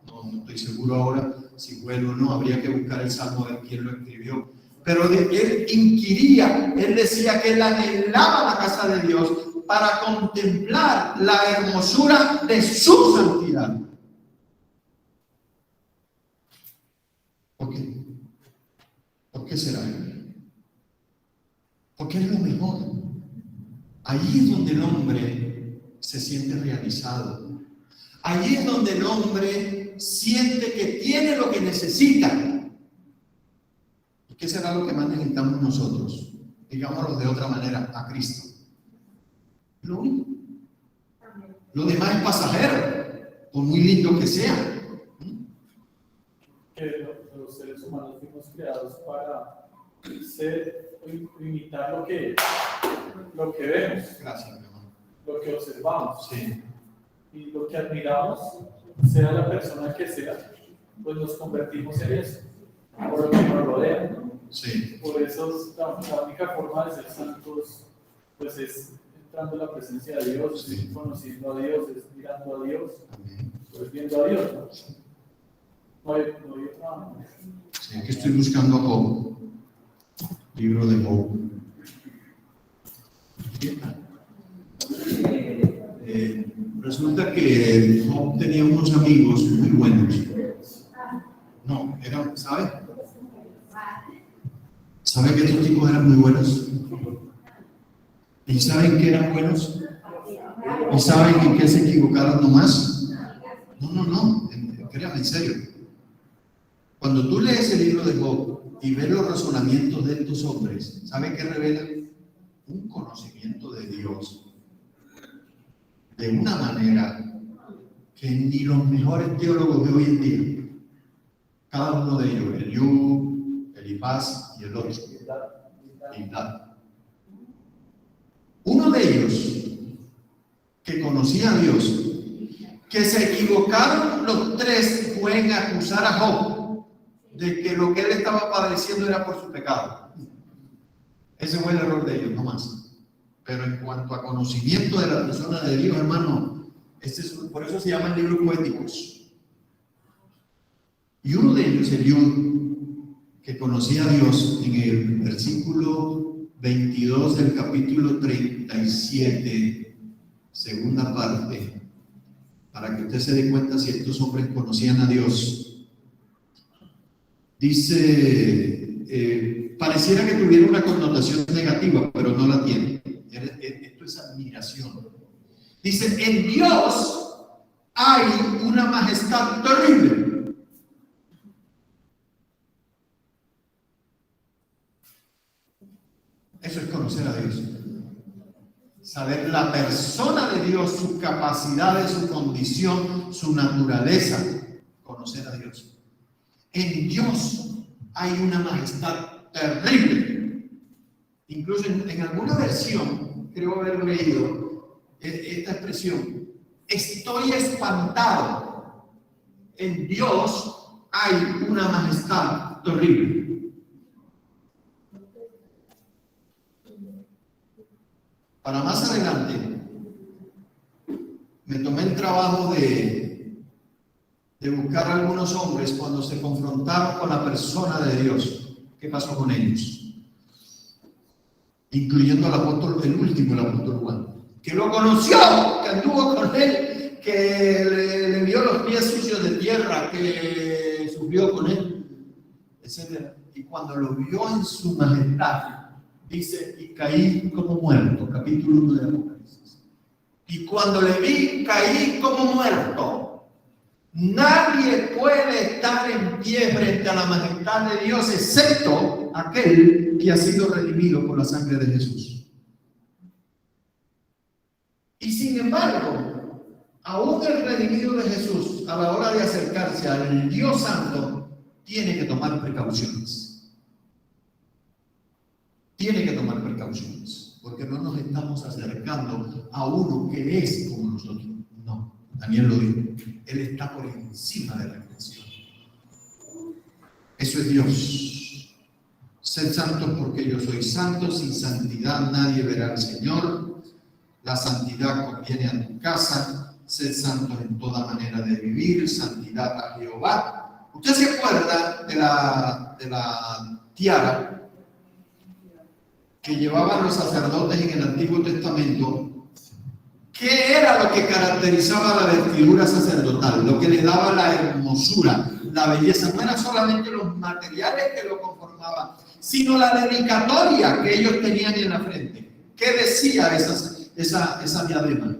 No estoy seguro ahora si fue o no, habría que buscar el salmo de quién lo escribió. Pero él inquiría, él decía que él anhelaba la casa de Dios para contemplar la hermosura de su santidad. ¿Por qué? ¿Por qué será? Porque es lo mejor. Allí es donde el hombre se siente realizado. Allí es donde el hombre siente que tiene lo que necesita. ¿Qué será lo que más necesitamos nosotros? Digámoslo de otra manera, a Cristo. Lo único. Lo demás es pasajero, por muy lindo que sea. Que los seres humanos fuimos creados para ser, imitar lo que vemos. Gracias, mi hermano. Lo que observamos. Sí. Y lo que admiramos, sea la persona que sea, pues nos convertimos en eso, por lo que nos rodea. Sí. Por eso la única forma de ser santos pues es entrando en la presencia de Dios, Sí. es conociendo a Dios, es mirando a Dios, Amén. pues viendo a Dios, ¿no? No hay otra manera. Sí, aquí estoy buscando a Job. Libro de Job. Resulta que Job tenía unos amigos muy buenos. No, eran, ¿sabe? ¿Saben que estos tipos eran muy buenos? ¿Y saben que eran buenos? ¿Y saben en qué se equivocaron nomás? No, créame, en serio. Cuando tú lees el libro de Job y ves los razonamientos de estos hombres, ¿saben qué revelan? Un conocimiento de Dios de una manera que ni los mejores teólogos de hoy en día, cada uno de ellos, Eliú, Elifaz y el otro, Bildad. Uno de ellos, que conocía a Dios, que se equivocaron los tres, fue en acusar a Job de que lo que él estaba padeciendo era por su pecado. Ese fue el error de ellos, no más. Pero en cuanto a conocimiento de la persona de Dios, hermano, por eso se llaman libros poéticos. Y uno de ellos, Eliud, que conocía a Dios, en el versículo 22 del capítulo 37, segunda parte, para que usted se dé cuenta si estos hombres conocían a Dios. Dice, pareciera que tuviera una connotación negativa, pero no la tiene. Esto es admiración. Dice, en Dios hay una majestad terrible. Eso es conocer a Dios. Saber la persona de Dios, sus capacidades, su condición, su naturaleza. Conocer a Dios. En Dios hay una majestad terrible. Incluso en alguna versión, creo haber leído esta expresión: estoy espantado. En Dios hay una majestad terrible. Para más adelante, me tomé el trabajo de buscar a algunos hombres cuando se confrontaron con la persona de Dios. ¿Qué pasó con ellos? Incluyendo al apóstol, el último, el apóstol Juan, que lo conoció, que anduvo con él, que le vio los pies sucios de tierra, que sufrió con él, etc. Y cuando lo vio en su majestad, dice, y caí como muerto, capítulo 1 de Apocalipsis. Y cuando le vi, caí como muerto. Nadie puede estar en pie frente a la majestad de Dios, excepto aquel que ha sido redimido por la sangre de Jesús. Y sin embargo, aún el redimido de Jesús, a la hora de acercarse al Dios Santo, tiene que tomar precauciones. Tiene que tomar precauciones, porque no nos estamos acercando a uno que es como nosotros. No, Daniel lo dijo, Él está por encima de la creación. Eso es Dios. Sed santos porque yo soy santo, sin santidad nadie verá al Señor. La santidad conviene a tu casa. Sed santos en toda manera de vivir, santidad a Jehová. ¿Usted se acuerda de la tiara que llevaban los sacerdotes en el Antiguo Testamento? ¿Qué era lo que caracterizaba la vestidura sacerdotal? Lo que le daba la hermosura, la belleza. No eran solamente los materiales que lo conformaban, sino la dedicatoria que ellos tenían en la frente. ¿Qué decía esa diadema?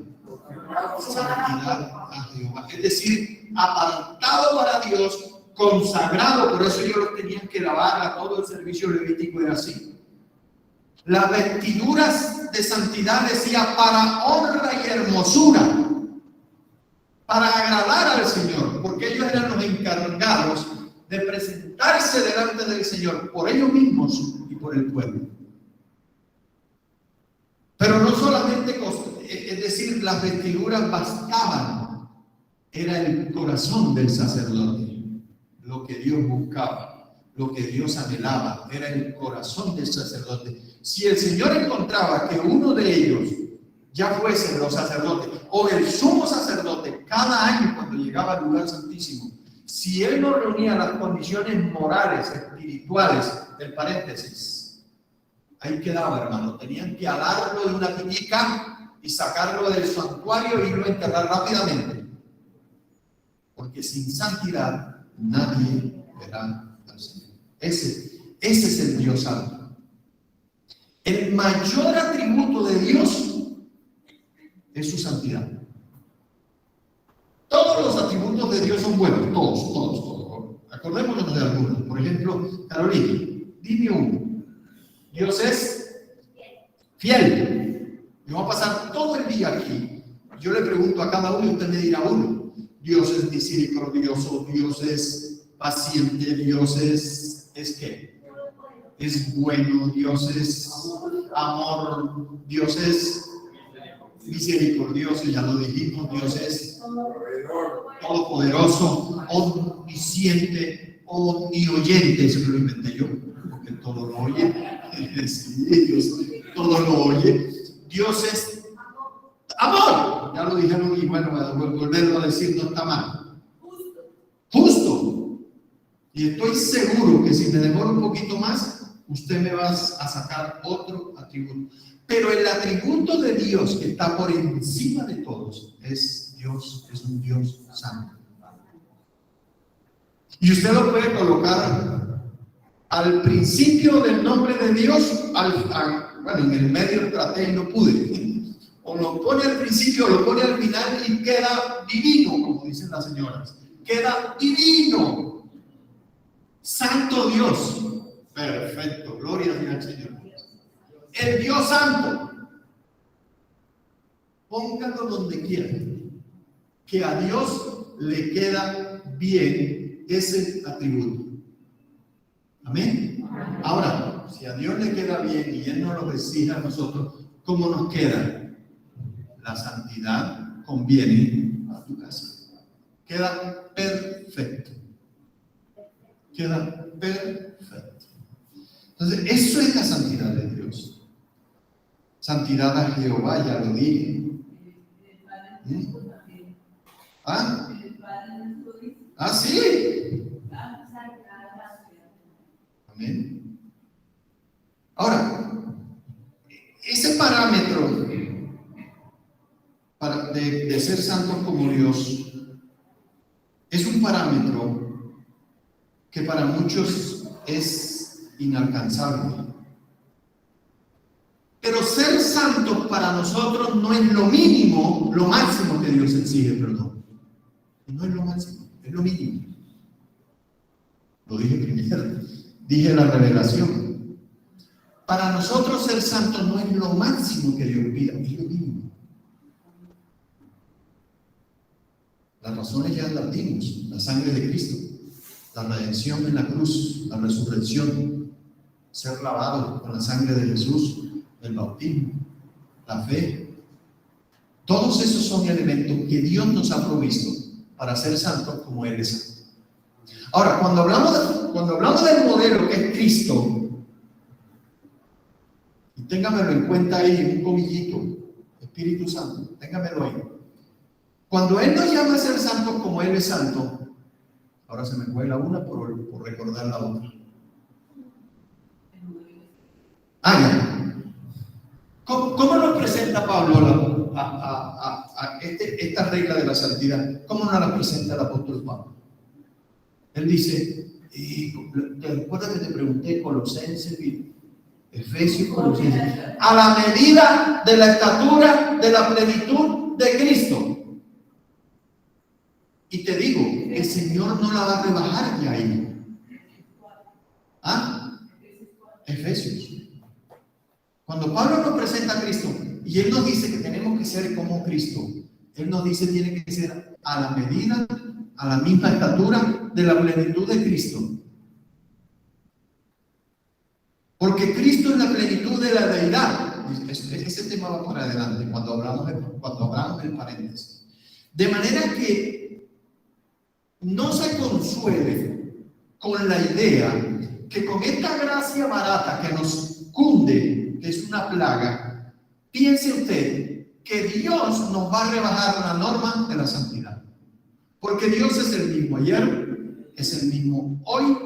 Santidad a Jehová. Es decir, apartado para Dios, consagrado. Por eso ellos los tenían que lavar. A todo el servicio levítico era así. Las vestiduras de santidad decía para honra y hermosura, para agradar al Señor, porque ellos eran los encargados de presentarse delante del Señor por ellos mismos y por el pueblo. Pero no solamente, es decir, las vestiduras bastaban, era el corazón del sacerdote, lo que Dios buscaba, lo que Dios anhelaba, era el corazón del sacerdote. Si el Señor encontraba que uno de ellos, ya fuesen los sacerdotes o el sumo sacerdote, cada año cuando llegaba al lugar santísimo, si él no reunía las condiciones morales, espirituales del paréntesis, ahí quedaba, hermano. Tenían que alarlo de una pitica y sacarlo del santuario e irlo a enterrar rápidamente, porque sin santidad nadie verá al Señor. Ese es el Dios santo. El mayor atributo de Dios es su santidad. Todos los atributos de Dios son buenos, todos. Acordémonos de algunos. Por ejemplo, Carolina, dime uno. Dios es fiel. Yo voy a pasar todo el día aquí. Yo le pregunto a cada uno y usted me dirá uno. Dios es misericordioso, Dios es paciente, Dios es ¿qué? Es bueno, Dios es amor, Dios es misericordioso, ya lo dijimos, Dios es todopoderoso, omnisciente, omnioyente, eso lo inventé yo, porque todo lo oye, sí, Dios todo lo oye. Dios es amor. Ya lo dijeron y bueno, volverlo a decir no está mal. Justo. Y estoy seguro que si me demoro un poquito más, usted me va a sacar otro atributo. Pero el atributo de Dios que está por encima de todos es Dios, es un Dios santo. Y usted lo puede colocar al principio del nombre de Dios, bueno, en el medio traté y no pude. O lo pone al principio o lo pone al final y queda divino, como dicen las señoras. Queda divino. Santo Dios. Perfecto, gloria al Señor. El Dios santo. Póngalo donde quiera. Que a Dios le queda bien ese atributo. Amén. Ahora, si a Dios le queda bien y Él nos lo exige a nosotros, ¿cómo nos queda? La santidad conviene a tu casa. Queda perfecto. Queda perfecto. Entonces, eso es la santidad de Dios. Santidad a Jehová, ya lo dije. ¿Ah? ¿Ah, sí? Amén. Ahora, ese parámetro de ser santos como Dios es un parámetro que para muchos es inalcanzable. Pero ser santos para nosotros no es lo mínimo, lo máximo que Dios exige, perdón. No es lo máximo, es lo mínimo. Lo dije primero, dije la revelación. Para nosotros ser santos no es lo máximo que Dios pida, es lo mínimo. Las razones ya las dimos: la sangre de Cristo, la redención en la cruz, la resurrección, ser lavado con la sangre de Jesús, el bautismo, la fe. Todos esos son elementos que Dios nos ha provisto para ser santos como Él es santo. Ahora, cuando hablamos del modelo que es Cristo, y téngamelo en cuenta ahí en un comillito, Espíritu Santo, téngamelo ahí. Cuando Él nos llama a ser santos como Él es santo, ahora se me fue la una por recordar la otra. Ya. ¿Cómo nos presenta Pablo esta regla de la santidad? ¿Cómo nos la presenta el apóstol Pablo? Él dice, ¿te recuerdas que te pregunté Colosenses, Efesios, Colosenses? A la medida de la estatura de la plenitud de Cristo. Y te digo, el Señor no la va a rebajar ya ahí. Efesios. Cuando Pablo nos presenta a Cristo y Él nos dice que tenemos que ser como Cristo, Él nos dice que tiene que ser a la medida, a la misma estatura de la plenitud de Cristo. Porque Cristo es la plenitud de la deidad. Ese tema va para adelante cuando hablamos del paréntesis. De manera que no se consuele con la idea que con esta gracia barata que nos cunde, que es una plaga, piense usted que Dios nos va a rebajar la norma de la santidad. Porque Dios es el mismo ayer, es el mismo hoy.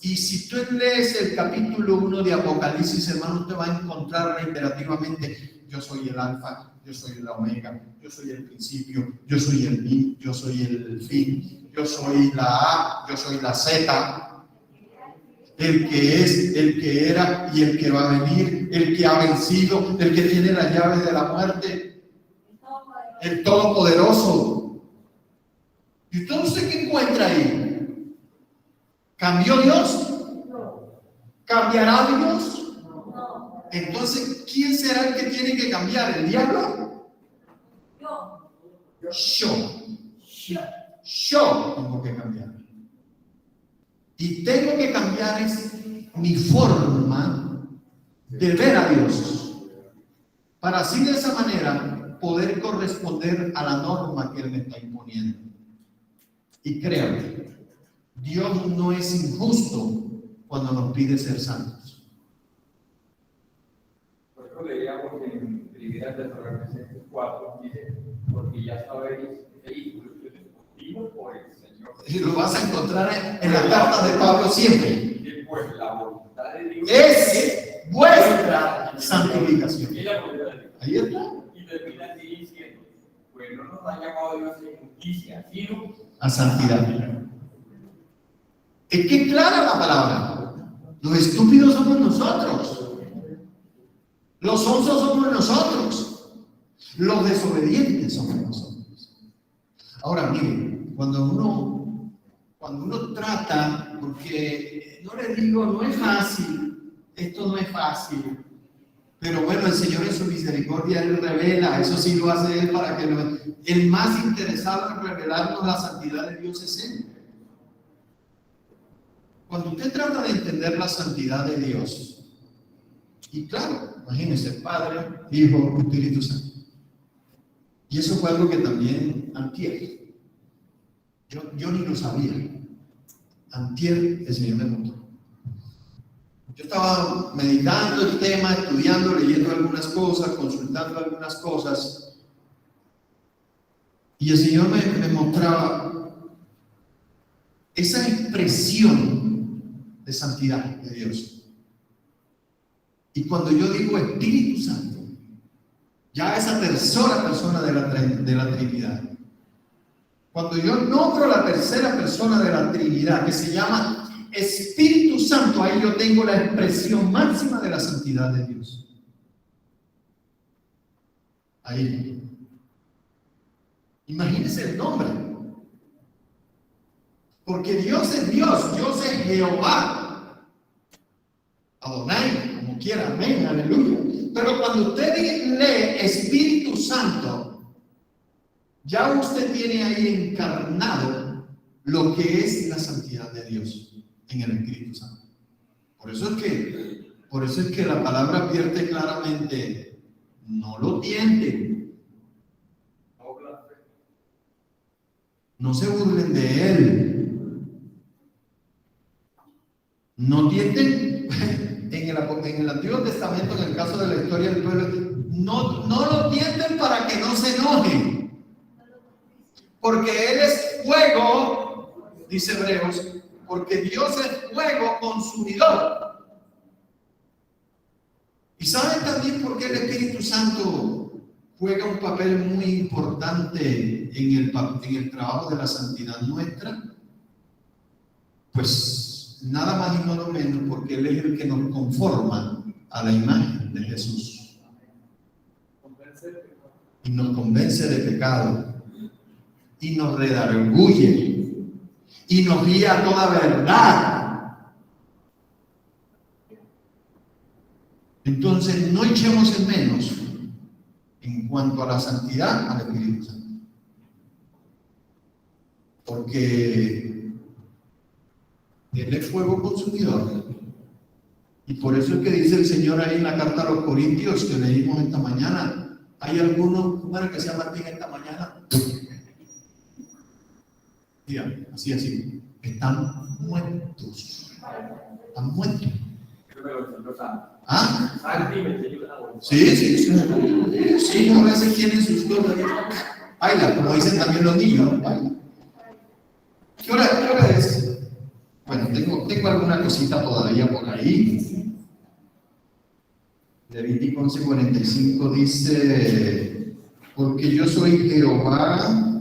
Y si tú lees el capítulo 1 de Apocalipsis, hermano, te va a encontrar reiterativamente: yo soy el alfa, yo soy el omega, yo soy el principio, yo soy el fin, yo soy la A, yo soy la Z. El que es, el que era y el que va a venir, el que ha vencido, el que tiene las llaves de la muerte, el Todopoderoso. ¿Y usted no sé qué encuentra ahí? ¿Cambió Dios? ¿Cambiará Dios? Entonces, ¿quién será el que tiene que cambiar? ¿El diablo? Yo tengo que cambiar. Y tengo que cambiar mi forma de ver a Dios, para así de esa manera poder corresponder a la norma que Él me está imponiendo. Y créanme, Dios no es injusto cuando nos pide ser santos. Por eso leíamos en Primera Tesalonicenses 4 dice, porque ya sabéis que instrucciones continuas por el Señor. Y lo vas a encontrar en las cartas de Pablo siempre. Y pues la voluntad de Dios Es vuestra santificación. y la voluntad de Dios. Ahí está. Y termina así diciendo, pues no nos ha llamado Dios a injusticia, sino A santidad. Es que es clara la palabra. Los estúpidos somos nosotros. Los sonsos somos nosotros. Los desobedientes somos nosotros. Ahora, miren, cuando uno trata, porque no les digo, no es fácil, esto no es fácil, pero bueno, el Señor en su misericordia, Él revela, eso sí lo hace Él para que el más interesado en revelarnos la santidad de Dios es Él. Cuando usted trata de entender la santidad de Dios, y claro, imagínense, Padre, Hijo, Espíritu Santo. Y eso fue algo que también antier, yo ni lo sabía. Antier el Señor me mostró. Yo estaba meditando el tema, estudiando, leyendo algunas cosas, consultando algunas cosas, y el Señor me mostraba esa expresión de santidad de Dios. Y cuando yo digo Espíritu Santo, ya esa tercera persona de la Trinidad, cuando yo nombro la tercera persona de la Trinidad, que se llama Espíritu Santo, ahí yo tengo la expresión máxima de la santidad de Dios. Ahí. Imagínense el nombre. Porque Dios es Dios, Dios es Jehová. Adonai, como quiera, amén, aleluya. Pero cuando usted lee Espíritu Santo, ya usted tiene ahí encarnado lo que es la santidad de Dios en el Espíritu Santo. Por eso es que la palabra advierte claramente, no lo tienten, no se burlen de él, no tienten. En el Antiguo Testamento, en el caso de la historia del pueblo, no lo tienten para que no se enojen, porque Él es fuego, dice Hebreos, porque Dios es fuego consumidor. ¿Y saben también por qué el Espíritu Santo juega un papel muy importante en el trabajo de la santidad nuestra? Pues nada más y nada menos porque Él es el que nos conforma a la imagen de Jesús y nos convence de pecado y nos redarguye y nos guía a toda verdad. Entonces no echemos en menos en cuanto a la santidad al Espíritu Santo, porque Él es fuego consumidor. Y por eso es que dice el Señor ahí en la carta a los Corintios que leímos esta mañana. Hay algunos, bueno, que se llaman bien esta mañana. Dígame, así. Están muertos. Están muertos. ¿Ah? Sí, a veces tienen sus cosas. Baila, como dicen también los niños. Baila. ¿Qué hora es? Bueno, tengo alguna cosita todavía por ahí. Levítico 11:45 dice, porque yo soy Jehová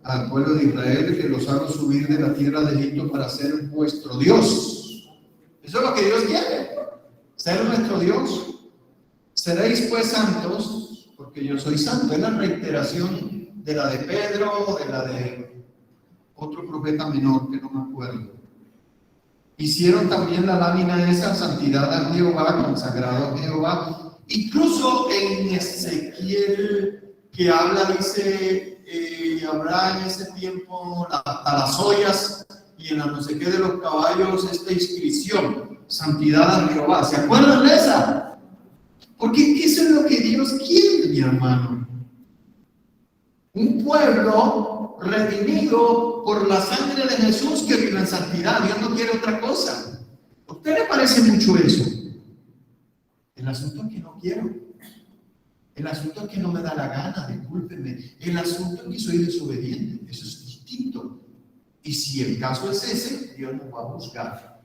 al pueblo de Israel que los hago subir de la tierra de Egipto para ser vuestro Dios. Eso es lo que Dios quiere, ser nuestro Dios. Seréis pues santos, porque yo soy santo. Es la reiteración de la de Pedro, de la de otro profeta menor que no me acuerdo. Hicieron también la lámina esa, santidad a Jehová, consagrado a Jehová. Incluso en Ezequiel, que habla, dice, habrá en ese tiempo hasta las ollas y en la no sé qué de los caballos esta inscripción, santidad a Jehová. ¿Se acuerdan de esa? Porque eso es lo que Dios quiere, mi hermano. Un pueblo redimido por la sangre de Jesús que vive en santidad. Dios no quiere otra cosa. ¿A usted le parece mucho eso? El asunto es que no quiero. El asunto es que no me da la gana, discúlpenme. El asunto es que soy desobediente. Eso es distinto. Y si el caso es ese, Dios nos va a juzgar.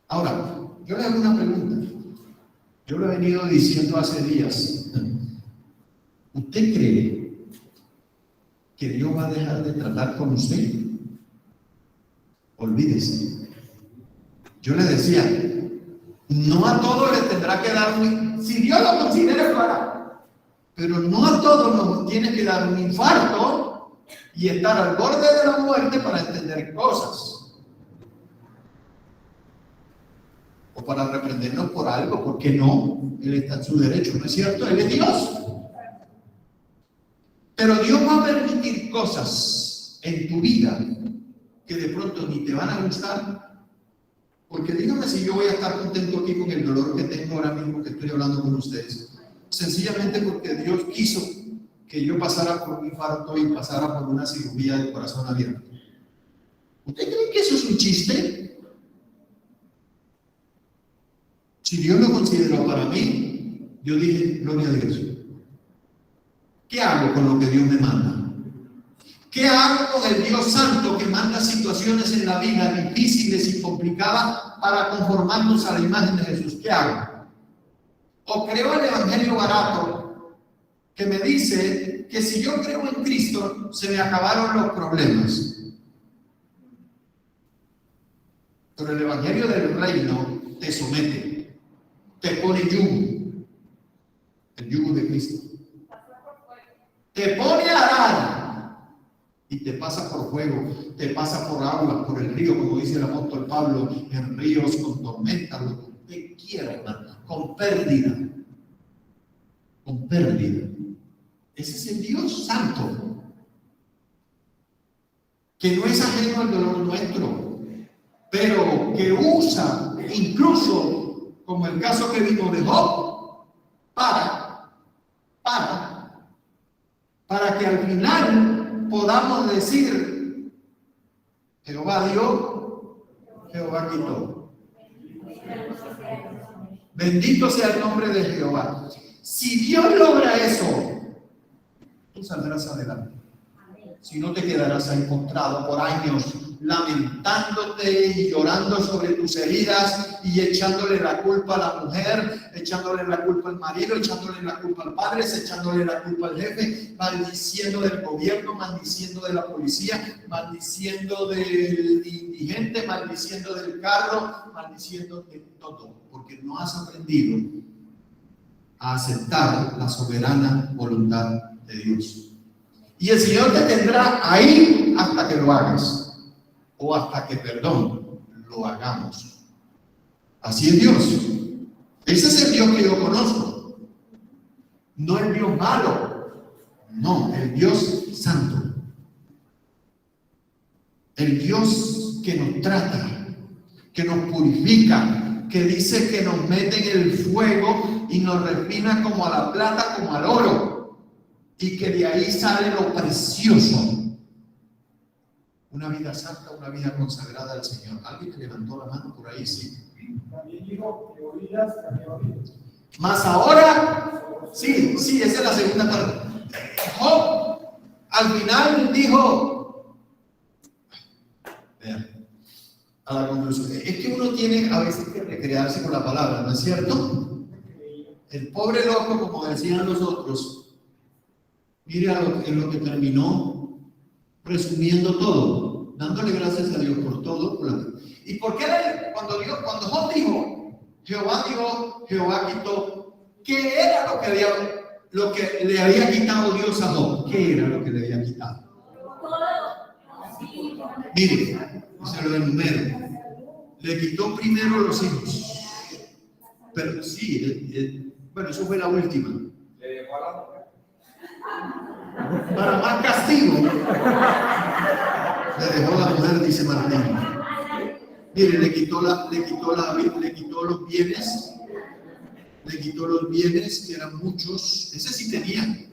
Ahora, yo le hago una pregunta. Yo lo he venido diciendo hace días. ¿Usted cree que Dios va a dejar de tratar con usted? Olvídese. Yo le decía, no a todos les tendrá que dar si Dios lo considera, lo hará. Pero no a todos nos tiene que dar un infarto y estar al borde de la muerte para entender cosas. O para reprendernos por algo, porque no, Él está en su derecho, ¿no es cierto? Él es Dios. Pero Dios va a permitir cosas en tu vida que de pronto ni te van a gustar, porque dígame si yo voy a estar contento aquí con el dolor que tengo ahora mismo que estoy hablando con ustedes, sencillamente porque Dios quiso que yo pasara por un infarto y pasara por una cirugía de corazón abierto. ¿Usted cree que eso es un chiste? Si Dios lo consideró para mí, yo dije, gloria a Dios. ¿Qué hago con lo que Dios me manda? ¿Qué hago con el Dios Santo que manda situaciones en la vida difíciles y complicadas para conformarnos a la imagen de Jesús? ¿Qué hago? O creo el evangelio barato que me dice que si yo creo en Cristo se me acabaron los problemas. Pero el evangelio del reino te somete, te pone yugo, el yugo de Cristo. Te pone a arar y te pasa por fuego, te pasa por agua, por el río, como dice el apóstol Pablo, en ríos con tormentas, lo que usted quiera, hermano, con pérdida. Con pérdida. Ese es el Dios Santo, que no es ajeno al dolor nuestro, pero que usa, incluso como el caso que vimos de Job, para que al final podamos decir, Jehová dio, Jehová quitó. Bendito sea el nombre de Jehová. Si Dios logra eso, tú saldrás adelante. Si no, te quedarás ahí postrado por años, lamentándote y llorando sobre tus heridas y echándole la culpa a la mujer, echándole la culpa al marido, echándole la culpa al padre, echándole la culpa al jefe, maldiciendo del gobierno, maldiciendo de la policía, maldiciendo del indigente, maldiciendo del carro, maldiciendo de todo, porque no has aprendido a aceptar la soberana voluntad de Dios. Y el Señor te tendrá ahí hasta que lo hagas, o hasta que, lo hagamos. Así es Dios. Ese es el Dios que yo conozco. No el Dios malo, no, el Dios santo. El Dios que nos trata, que nos purifica, que dice que nos mete en el fuego y nos refina como a la plata, como al oro. Y que de ahí sale lo precioso. Una vida santa, una vida consagrada al Señor. ¿Alguien me levantó la mano por ahí? Sí. También dijo que oídas, también oídas. Más ahora, sí, esa es la segunda parte. Job al final dijo, vean, a la conclusión, es que uno tiene a veces que recrearse con la palabra, ¿no es cierto? El pobre loco, como decían los otros, mire en lo que terminó, resumiendo todo, dándole gracias a Dios por todo. ¿Y por qué cuando Job dijo, Jehová dio, Jehová quitó, qué era lo que le había quitado Dios a Job? ¿Qué era lo que le había quitado? Mire, se lo enumero. Le quitó primero los hijos. Pero sí, bueno, eso fue la última. Le dejó a la mujer. Para más castigo, le dejó la mujer, dice Martín. Mire, le quitó los bienes, que eran muchos. Ese sí tenía,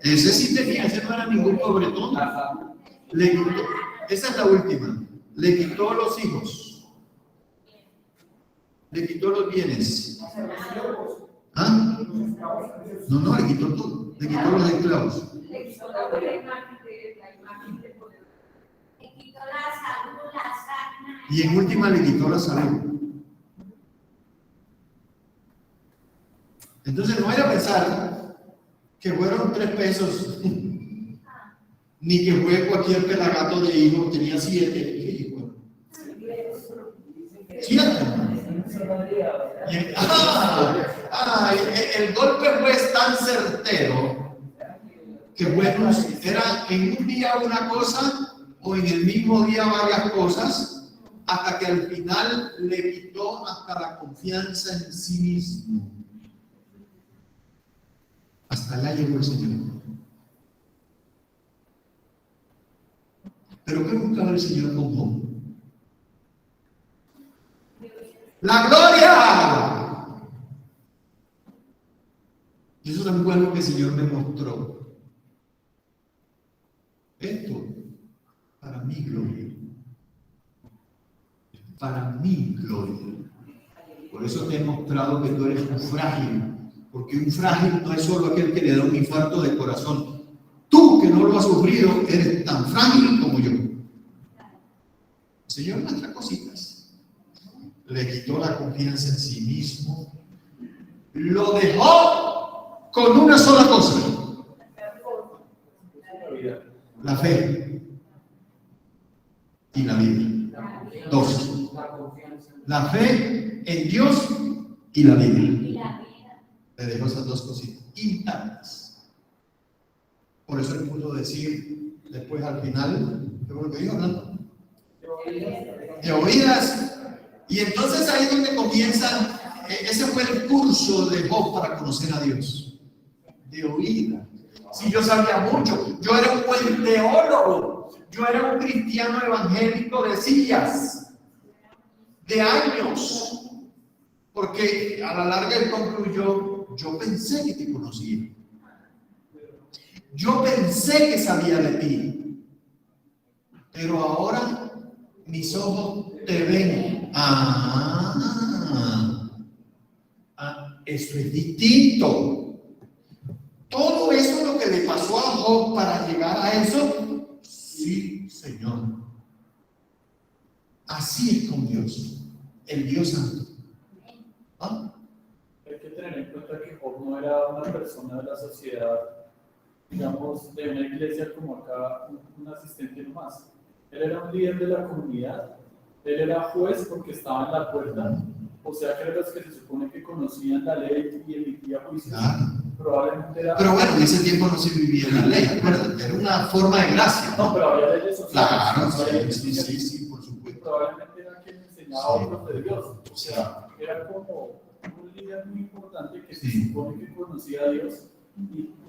ese no era ningún pobretón. Le quitó, esa es la última. Le quitó los hijos, le quitó los bienes. ¿Ah? No, le quitó todo. Le quitó los esclavos. Le quitó la imagen de poder. Le quitó la salud, la sana. Y en última le quitó la salud. Entonces no vaya a pensar que fueron 3 pesos, ni que fue cualquier pelagato de hijo, tenía 7 hijos. 7. El golpe fue tan certero que bueno, era en un día una cosa o en el mismo día varias cosas, hasta que al final le quitó hasta la confianza en sí mismo. Hasta allá llegó el Señor. ¿Pero qué buscaba el Señor con Job? ¡La gloria! Y eso también fue algo que el Señor me mostró. Esto, para mi gloria. Para mi gloria. Por eso te he mostrado que tú eres un frágil. Porque un frágil no es solo aquel que le da un infarto de corazón. Tú que no lo has sufrido, eres tan frágil como yo. El Señor muestra cositas. Le quitó la confianza en sí mismo. Lo dejó con una sola cosa. La fe y la vida. 2. La fe en Dios y la vida. Le dejó esas 2 cositas intactas. Por eso él pudo decir después al final, ¿qué fue lo que dijo hablando? De oídas. Y entonces ahí es donde comienza, ese fue el curso de Job para conocer a Dios. De oídas. Si yo sabía mucho, yo era un buen teólogo, yo era un cristiano evangélico de sillas, de años, porque a la larga él concluyó, yo pensé que te conocía, yo pensé que sabía de ti, pero ahora mis ojos te ven. Eso es distinto. Todo eso es lo que le pasó a Job para llegar a eso. Sí, Señor. Así es con Dios, el Dios Santo. ¿Ah? Hay que tener en cuenta que Job no era una persona de la sociedad, digamos, de una iglesia como acá, un asistente nomás. Él era un líder de la comunidad, él era juez porque estaba en la puerta, o sea que eran los que se supone que conocían la ley y emitían juicios. Probablemente era... Pero bueno, en ese tiempo no se vivía la ley, acuérdate, era una forma de gracia. No, pero había leyes sociales. Claro, había sí, por supuesto. Probablemente era quien enseñaba a otros de Dios. O sea, era como un líder muy importante que se supone que conocía a Dios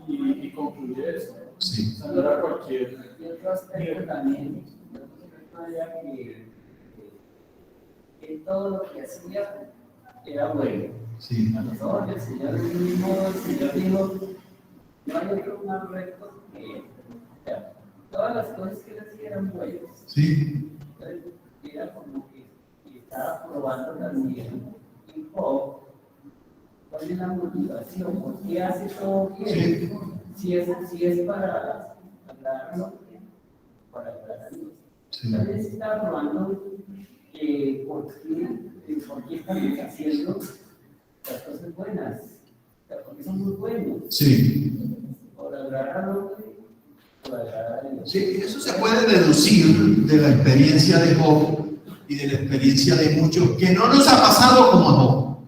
y concluye eso. Sí. O sea, no era cualquier Otro aspecto también, que todo lo que hacía era bueno. Sí. A nosotros el Señor mismo, el Señor dijo, no hay otro más recto que él. O sea, todas las cosas que él hacía eran buenas. Sí. Entonces, era como que estaba probando también. Y Job, ¿cuál es la motivación? ¿Por qué hace todo bien? Si es para hablarlo, para hablar a Dios. Tal vez estaba probando por qué estamos haciendo las cosas buenas, porque son muy buenos. Sí. Por agradar al hombre, por agradar a Dios. Sí, eso se puede deducir de la experiencia de Job y de la experiencia de muchos que no nos ha pasado como a Job.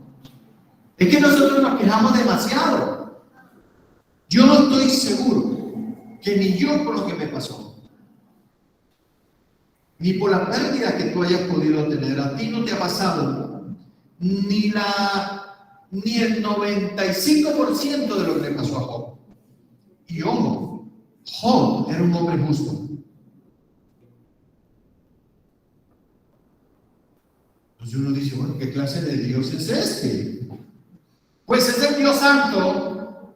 Es que nosotros nos quejamos demasiado. Yo no estoy seguro que ni yo por lo que me pasó, ni por la pérdida que tú hayas podido tener, a ti no te ha pasado ni el 95% de lo que le pasó a Job. Y ojo, Job era un hombre justo. Entonces uno dice, bueno, ¿qué clase de Dios es este? Pues es el Dios Santo,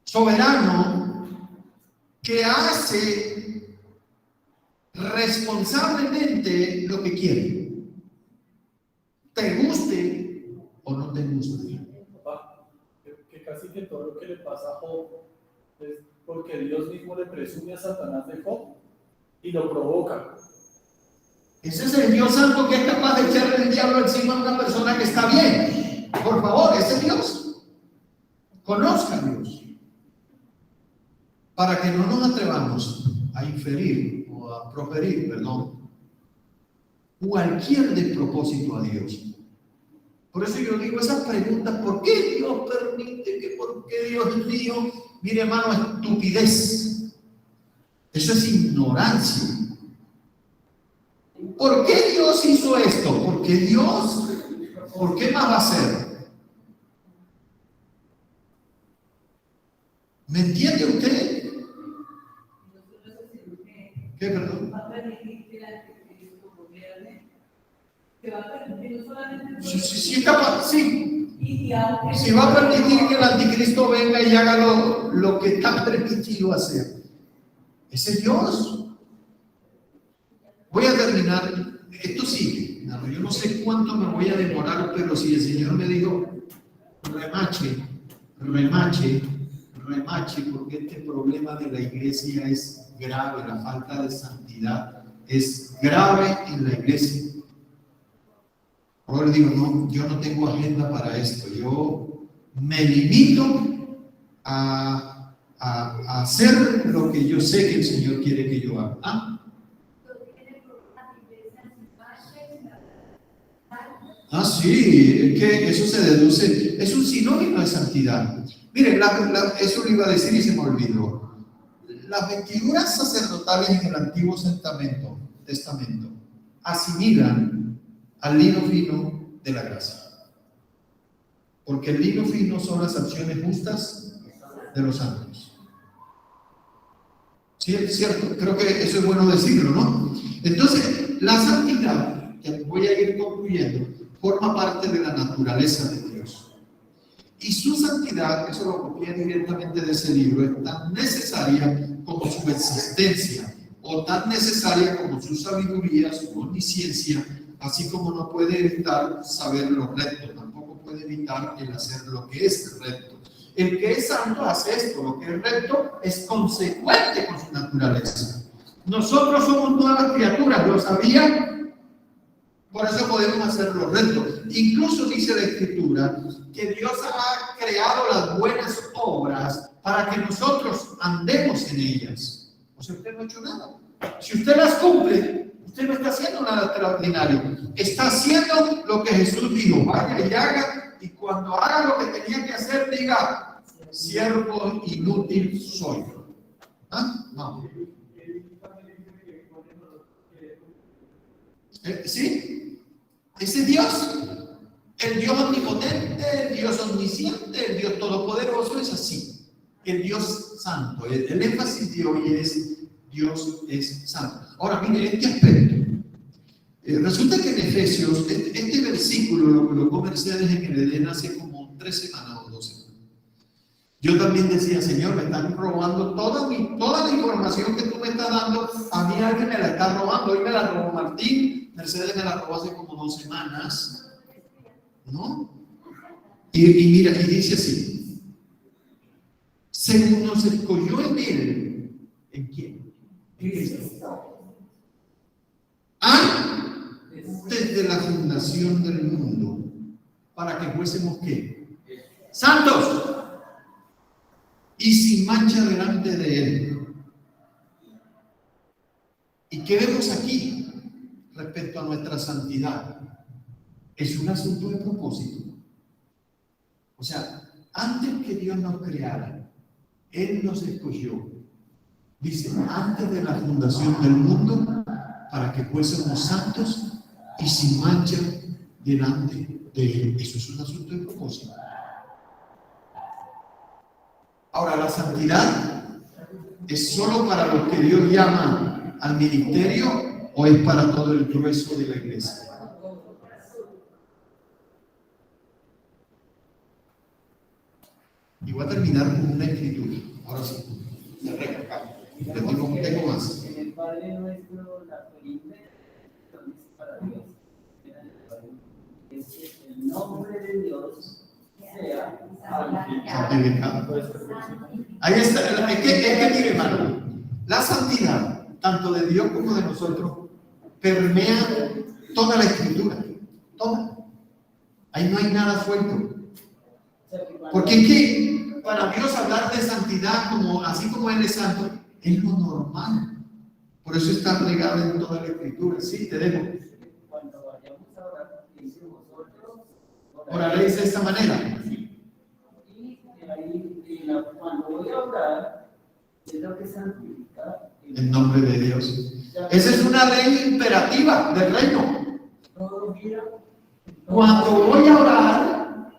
soberano, que hace responsablemente lo que quiere, te guste o no te guste. Papá, casi que todo lo que le pasa a Job es porque Dios mismo le presume a Satanás de Job y lo provoca. Ese es el Dios santo que es capaz de echarle el diablo encima a una persona que está bien. Por favor, ese Dios. Conozca a Dios. Para que no nos atrevamos a inferir o a proferir, cualquier despropósito a Dios. Por eso yo digo esas preguntas, ¿por qué Dios permite? ¿Por qué Dios es mío? Mire, hermano, estupidez. Eso es ignorancia. ¿Por qué Dios hizo esto? Porque Dios, ¿por qué más va a hacer? ¿Me entiende usted? ¿Qué, perdón? Va a permitir que el anticristo gobierne, que va a permitir no solamente... Sí, capaz, sí. Y aunque... Si va a permitir que el anticristo venga y haga lo que está permitido hacer. Ese es Dios. Voy a terminar, esto sigue. Yo no sé cuánto me voy a demorar, pero si el Señor me dijo, remache, porque este problema de la iglesia es grave, la falta de santidad es grave en la iglesia. Ahora digo, no, yo no tengo agenda para esto, yo me limito a hacer lo que yo sé que el Señor quiere que yo haga. Sí, es que eso se deduce, es un sinónimo de santidad. Miren, eso lo iba a decir y se me olvidó. Las vestiduras sacerdotales en el Antiguo Testamento asimilan al lino fino de la gracia. Porque el lino fino son las acciones justas de los santos. Sí, es cierto, creo que eso es bueno decirlo, ¿no? Entonces, la santidad, que voy a ir concluyendo, forma parte de la naturaleza de Dios. Y su santidad, eso lo copié directamente de ese libro, es tan necesaria como su existencia, o tan necesaria como su sabiduría, su omnisciencia, así como no puede evitar saber lo recto, tampoco puede evitar el hacer lo que es recto. El que es santo hace esto, lo que es recto es consecuente con su naturaleza. Nosotros somos nuevas criaturas, ¿lo sabían? Por eso podemos hacer lo recto. Incluso dice la Escritura que Dios ha creado las buenas obras para que nosotros andemos en ellas. O sea, usted no ha hecho nada. Si usted las cumple, usted no está haciendo nada extraordinario. Está haciendo lo que Jesús dijo, vaya y haga, y cuando haga lo que tenía que hacer, diga, siervo inútil soy. No. ¿Sí? Ese Dios, el Dios omnipotente, el Dios omnisciente, el Dios todopoderoso es así. El Dios santo, el énfasis de hoy es Dios es santo. Ahora, mire, este aspecto. Resulta que en Efesios, este versículo lo colocó Mercedes en el Edén hace como 3 semanas o 2 semanas. Yo también decía, Señor, me están robando toda la información que tú me estás dando. A mí alguien me la está robando. Hoy me la robó Martín, Mercedes me la robó hace como 2 semanas. ¿No? Y mira, y dice así: según nos escogió en él, ¿en quién? En Cristo. Desde la fundación del mundo, para que fuésemos ¿qué? Santos y sin mancha delante de él. ¿Y qué vemos aquí respecto a nuestra santidad? Es un asunto de propósito. O sea, antes que Dios nos creara, Él nos escogió. Dice, antes de la fundación del mundo, para que fuésemos santos y sin mancha delante de Él. Eso es un asunto de propósito. Ahora, la santidad es solo para los que Dios llama al ministerio o es para todo el grueso de la iglesia. Y voy a terminar con una escritura. Ahora sí. Tengo más. En el Padre Nuestro, la primera para Dios es el nombre de Dios sea santificado. Ahí está. Es que mire, hermano, la santidad, tanto de Dios como de nosotros, permea toda la escritura. Toda. Ahí no hay nada suelto. Porque es que para Dios hablar de santidad, como, así como Él es santo, es lo normal. Por eso está regado en toda la escritura. Sí, te dejo. Cuando vayamos a orar, dice vosotros, Oraréis de esta manera. Y ahí, cuando voy a orar, tengo que santificar En nombre de Dios. Esa es una ley imperativa del reino. todo gira. Cuando voy a orar,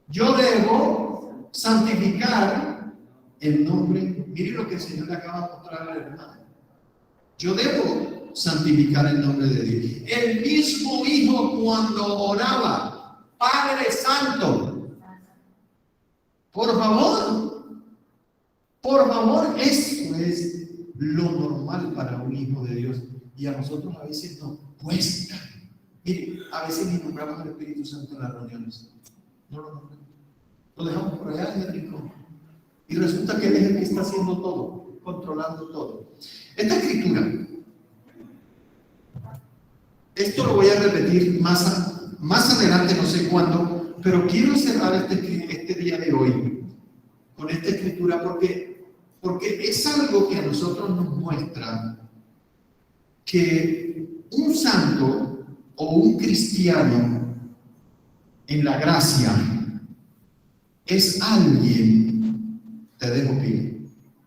yo debo santificar el nombre. Mire lo que el Señor le acaba de mostrar al hermano. Yo debo santificar el nombre de Dios. El mismo Hijo cuando oraba, Padre Santo, por favor, eso es lo normal para un hijo de Dios. Y a nosotros a veces nos cuesta. Mire, a veces ni nombramos al Espíritu Santo en las reuniones. No lo nombramos. Lo dejamos por allá en el rincón. Y resulta que Él es el que está haciendo todo, controlando todo. Esta escritura, esto lo voy a repetir más adelante, no sé cuándo, pero quiero cerrar este día de hoy con esta escritura porque es algo que a nosotros nos muestra que un santo o un cristiano en la gracia es alguien, te dejo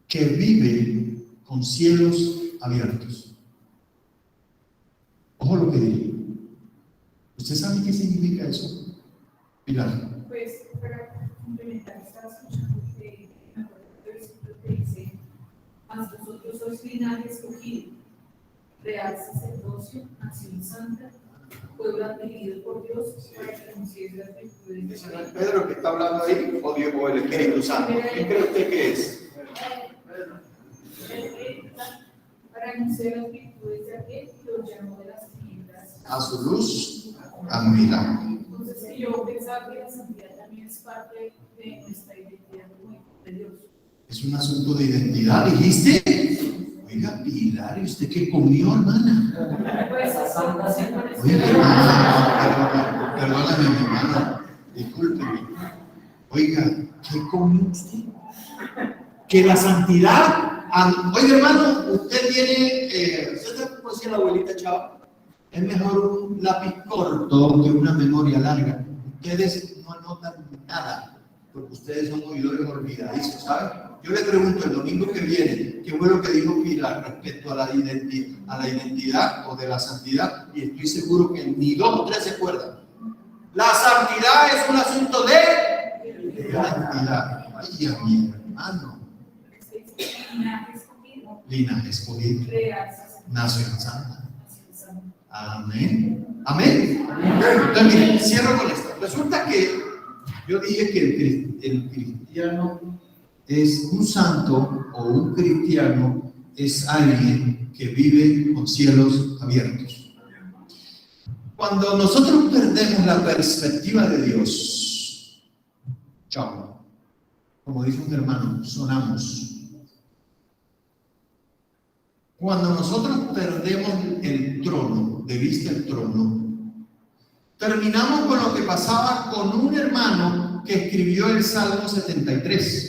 que vive con cielos abiertos. Ojo lo que digo. ¿Usted sabe qué significa eso, Pilar? Pues, para complementar, estaba escuchando que me acuerdo del versículo que dice: mas vosotros sois linaje escogido, real sacerdocio, nación santa, pueblo adquirido por Dios, para que anunciéis las virtudes de ¿Es Pedro que está hablando ahí o Dios o el Espíritu Santo? ¿Quién cree usted que es? para anunciar las virtudes de aquel que los llamó de las tinieblas A su luz admirable. Entonces, yo pensaba que la santidad también es parte de nuestra identidad como hijos de Dios. Es un asunto de identidad, ¿dijiste? Oiga, Pilar, ¿y usted qué comió, hermana? Pues así, se parece. Oiga, hermana, perdóname, mi hermana, discúlpeme. Oiga, ¿qué comió usted? Que la santidad. Oiga, hermano, usted tiene, ¿usted conocía a la abuelita Chava? Es mejor un lápiz corto que una memoria larga. Ustedes no anotan nada, porque ustedes son oidores olvidadizos, ¿saben? Yo le pregunto el domingo que viene, ¿qué fue lo que dijo Pilar respecto a la identidad o de la santidad? Y estoy seguro que ni 2 o 3 se acuerdan. La santidad es un asunto de identidad. Ay, mi hermano. Linaje escogido. Nación santa. Amén. Amén. Entonces, miren, cierro con esto. Resulta que yo dije que el cristiano es un santo o un cristiano es alguien que vive con cielos abiertos. Cuando nosotros perdemos la perspectiva de Dios, chao, como dice un hermano, sonamos. Cuando nosotros perdemos el trono, de vista el trono, terminamos con lo que pasaba con un hermano que escribió el Salmo 73.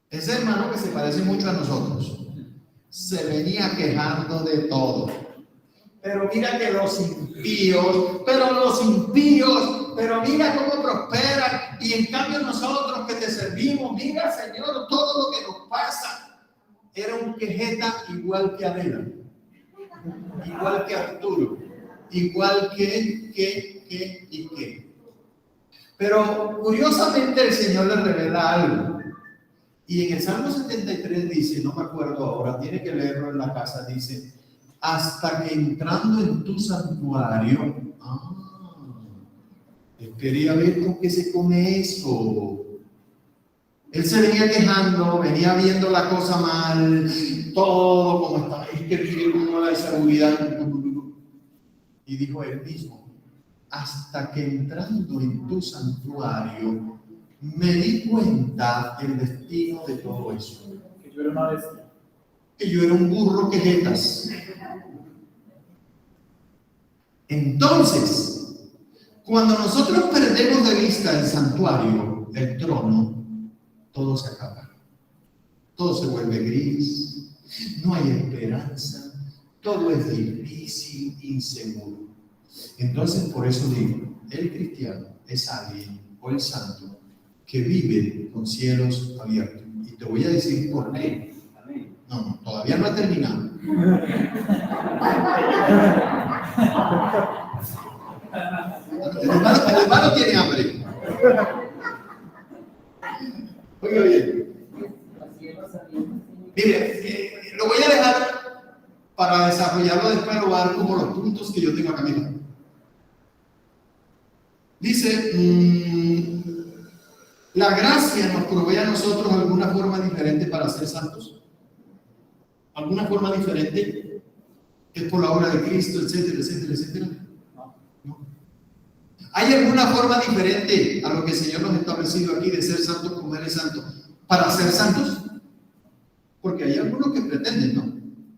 Ese hermano que se parece mucho a nosotros, se venía quejando de todo. Pero mira que los impíos, pero mira cómo prosperan, y en cambio nosotros que te servimos, mira, Señor, todo lo que nos pasa. Era un quejeta igual que Adela, igual que Arturo, igual que. Pero curiosamente el Señor le revela algo. Y en el Salmo 73 dice, no me acuerdo ahora, tiene que leerlo en la casa, dice, hasta que entrando en tu santuario, él quería ver con qué se come eso. Él se venía quejando, venía viendo la cosa mal, todo como está, es que vive como la inseguridad. Y dijo él mismo, hasta que entrando en tu santuario me di cuenta del destino de todo eso. Que yo era una bestia. Que yo era un burro quejetas. Entonces, cuando nosotros perdemos de vista el santuario, el trono, todo se acaba. Todo se vuelve gris, no hay esperanza, todo es difícil, inseguro. Entonces, por eso digo, el cristiano es alguien, o el santo, que vive con cielos abiertos. Y te voy a decir por qué. No, todavía no he terminado. El hermano tiene hambre. Oiga bien. Mire, lo voy a dejar para desarrollarlo después, lo voy a dar como los puntos que yo tengo acá mismo. Dice, la gracia nos provee a nosotros alguna forma diferente para ser santos. ¿Alguna forma diferente? Que es por la obra de Cristo, etcétera, etcétera, etcétera. No. ¿Hay alguna forma diferente a lo que el Señor nos ha establecido aquí de ser santos como Él es santo para ser santos? Porque hay algunos que pretenden, ¿no?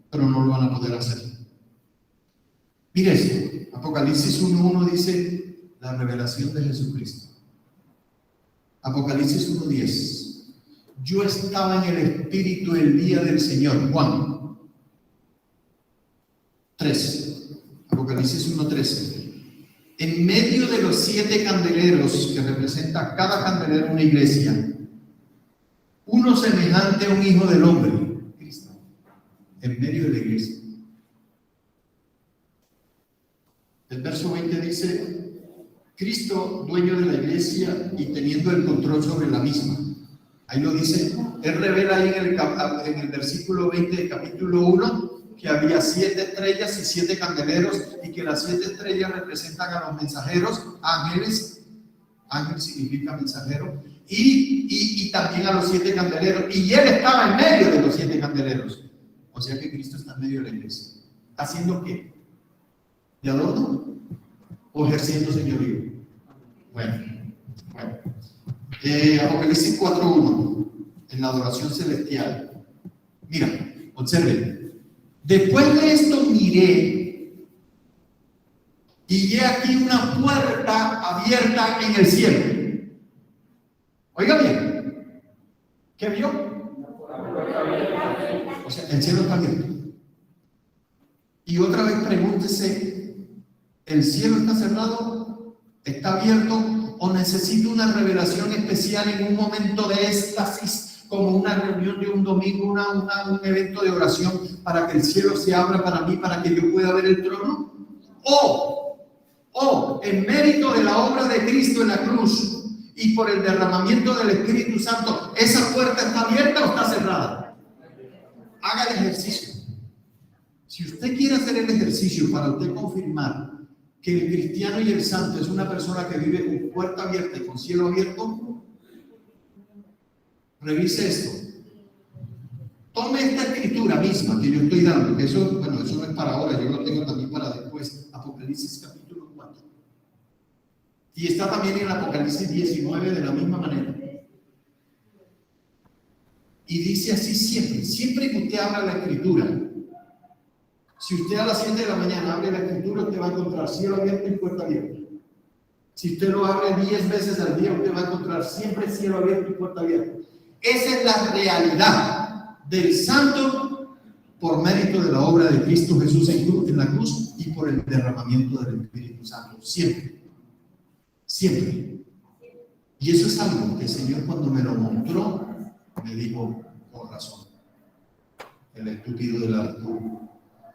Pero no lo van a poder hacer. Mire esto, Apocalipsis 1.1 dice la revelación de Jesucristo. Apocalipsis 1.10. Yo estaba en el Espíritu el día del Señor. Juan 3. Apocalipsis 1.13. En medio de los 7 candeleros que representa cada candelero una iglesia, uno semejante a un hijo del hombre, Cristo, en medio de la iglesia. El verso 20 dice, Cristo, dueño de la iglesia y teniendo el control sobre la misma. Ahí lo dice, él revela ahí en el versículo 20 del capítulo 1 que había 7 estrellas y 7 candeleros y que las 7 estrellas representan a los mensajeros, ángeles, ángel significa mensajero, y también a los 7 candeleros, y él estaba en medio de los 7 candeleros. O sea que Cristo está en medio de la iglesia. ¿Haciendo qué? ¿De adorno? ¿O ejerciendo señorío? Bueno. Apocalipsis 4.1, en la adoración celestial. Mira, observen. Después de esto miré y he aquí una puerta abierta en el cielo. Oiga bien, ¿qué vio? O sea, el cielo está abierto. Y otra vez pregúntese, ¿el cielo está cerrado? ¿Está abierto? ¿O necesito una revelación especial en un momento de éxtasis, como una reunión de un domingo, un evento de oración, para que el cielo se abra para mí, para que yo pueda ver el trono? O en mérito de la obra de Cristo en la cruz y por el derramamiento del Espíritu Santo, ¿esa puerta está abierta o está cerrada? Haga el ejercicio. Si usted quiere hacer el ejercicio para usted confirmar que el cristiano y el santo es una persona que vive con puerta abierta y con cielo abierto, revise esto. Tome esta escritura misma que yo estoy dando, que eso no es para ahora, yo lo tengo también para después. Apocalipsis capítulo 4. Y está también en Apocalipsis 19 de la misma manera. Y dice así siempre que usted abra la escritura. Si usted a las 7 de la mañana abre la escritura, usted va a encontrar cielo abierto y puerta abierta. Si usted lo abre 10 veces al día, usted va a encontrar siempre cielo abierto y puerta abierta. Esa es la realidad del santo por mérito de la obra de Cristo Jesús en la cruz y por el derramamiento del Espíritu Santo. Siempre. Y eso es algo que el Señor, cuando me lo mostró, me dijo, con razón, el estúpido del Arturo,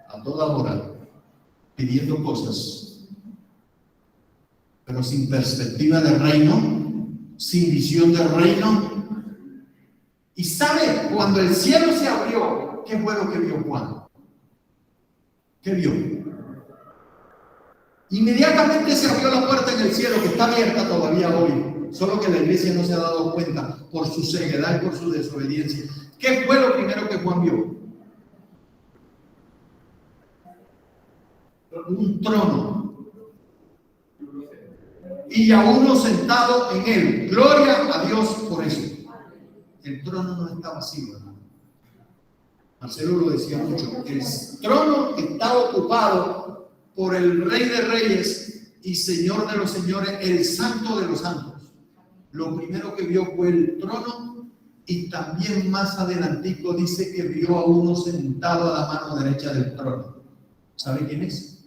a toda hora, pidiendo cosas, pero sin perspectiva de reino, sin visión de reino. Y sabe, cuando el cielo se abrió, ¿qué fue lo que vio Juan? ¿Qué vio? Inmediatamente se abrió la puerta en el cielo, que está abierta todavía hoy, solo que la iglesia no se ha dado cuenta por su ceguedad y por su desobediencia. ¿Qué fue lo primero que Juan vio? Un trono. y a uno sentado en él. Gloria a Dios por eso. El trono no está vacío, hermano. Marcelo lo decía mucho. El trono está ocupado por el Rey de Reyes y Señor de los Señores, el Santo de los Santos. Lo primero que vio fue el trono, y también más adelantico dice que vio a uno sentado a la mano derecha del trono. ¿Sabe quién es?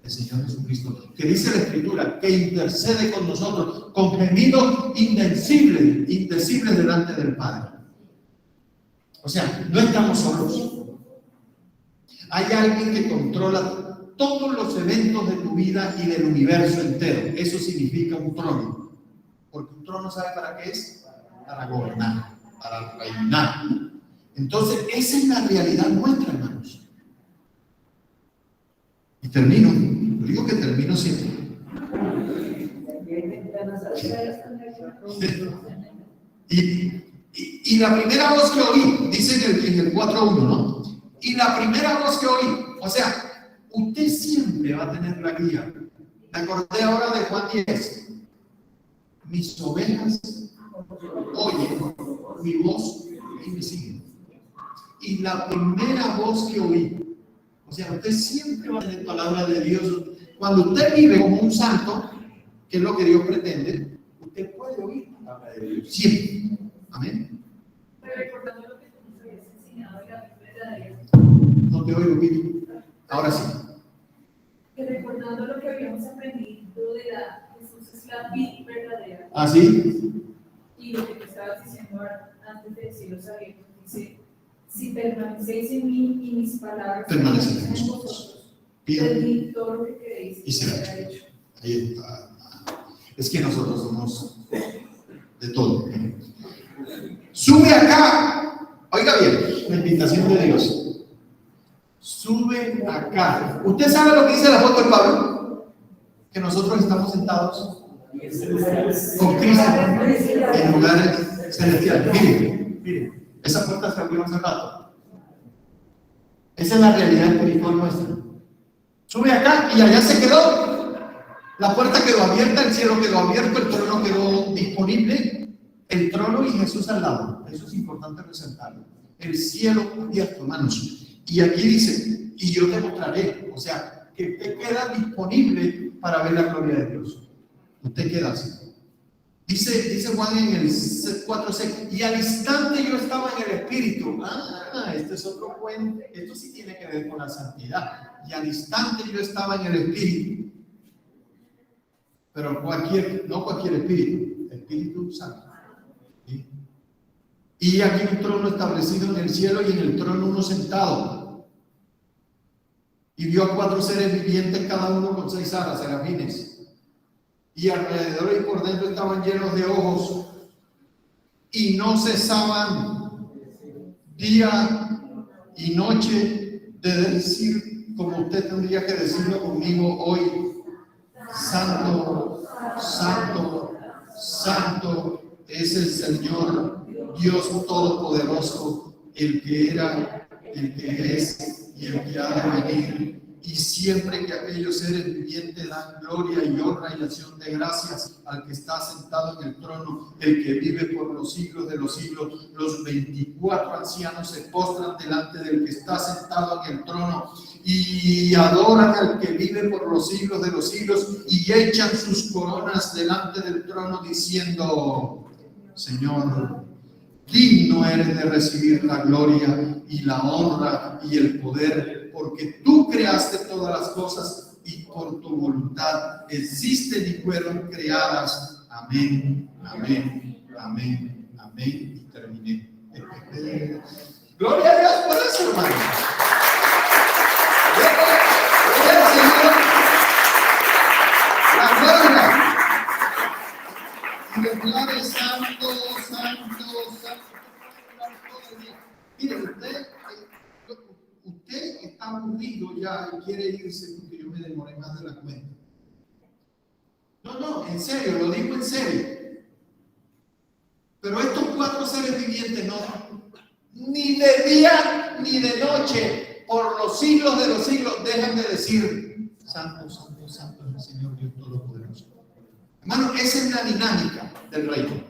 El Señor Jesucristo, que dice la Escritura que intercede con nosotros con gemidos indecibles delante del Padre. O sea, no estamos solos. Hay alguien que controla todos los eventos de tu vida y del universo entero. Eso significa un trono. Porque un trono, ¿sabe para qué es? Para gobernar, para reinar. Entonces, esa es la realidad nuestra, hermanos. Y termino. Yo digo que termino siempre. Y la primera voz que oí, dice en el 4.1, ¿no? Y la primera voz que oí, o sea, usted siempre va a tener la guía. Me acordé ahora de Juan 10. Mis ovejas oyen mi voz y me siguen. Y la primera voz que oí, o sea, usted siempre va a tener palabra de Dios. Cuando usted vive como un santo, que es lo que Dios pretende, usted puede oír palabra de Dios siempre. Amén. Pero recordando lo que tú nos habías enseñado de la verdadera. No te oigo, Pili. Ahora sí. Que recordando lo que habíamos aprendido de Jesús es la vid verdadera. ¿Ah, sí? Y lo que tú estabas diciendo antes de decirlo abiertos, dice: si permanecéis en mí y mis palabras permanecen en vosotros, Bien. pedid todo lo que queréis Y será hecho. Ahí está. Es que nosotros somos de todo. Sube acá. Oiga bien, la invitación de Dios. Sube acá. ¿Usted sabe lo que dice el apóstol Pablo? Que nosotros estamos sentados con Cristo en lugares celestiales. Miren, esa puerta se abrió hace rato. Esa es la realidad espiritual nuestra. Sube acá y allá se quedó. La puerta quedó abierta, el cielo quedó abierto, el trono quedó disponible, el trono y Jesús al lado. Eso es importante resaltarlo. El cielo abierto, hermanos. Y aquí dice: y yo te mostraré. O sea, que usted queda disponible para ver la gloria de Dios. Usted queda así. Dice Juan en el 4:6, y al instante yo estaba en el Espíritu. Este es otro cuento. Esto sí tiene que ver con la santidad. Y al instante yo estaba en el Espíritu. Pero no cualquier Espíritu, Espíritu Santo. ¿Sí? Y aquí un trono establecido en el cielo, y en el trono uno sentado. Y vio a 4 seres vivientes, cada uno con 6 alas, serafines. Y alrededor y por dentro estaban llenos de ojos, y no cesaban día y noche de decir, como usted tendría que decirlo conmigo hoy: Santo, Santo, Santo es el Señor Dios Todopoderoso, el que era, el que es y el que ha de venir. Y siempre que aquellos seres vivientes dan gloria y honra y acción de gracias al que está sentado en el trono, el que vive por los siglos de los siglos, los 24 ancianos se postran delante del que está sentado en el trono y adoran al que vive por los siglos de los siglos, y echan sus coronas delante del trono diciendo: Señor, digno eres de recibir la gloria y la honra y el poder, porque tú creaste todas las cosas y por tu voluntad existen y fueron creadas. Amén, amén, amén, amén. Y terminé. Gloria a Dios por eso, hermano. Gloria al Señor. La gloria. Y declare: santo, santo, santo. Mire, usted está aburrido ya y quiere irse porque yo me demoré más de la cuenta. No, en serio, lo digo en serio. Pero estos 4 seres vivientes ni de día ni de noche, por los siglos de los siglos, dejan de decir: Santo, Santo, Santo es el Señor Dios Todopoderoso. Hermano, esa es la dinámica del reino.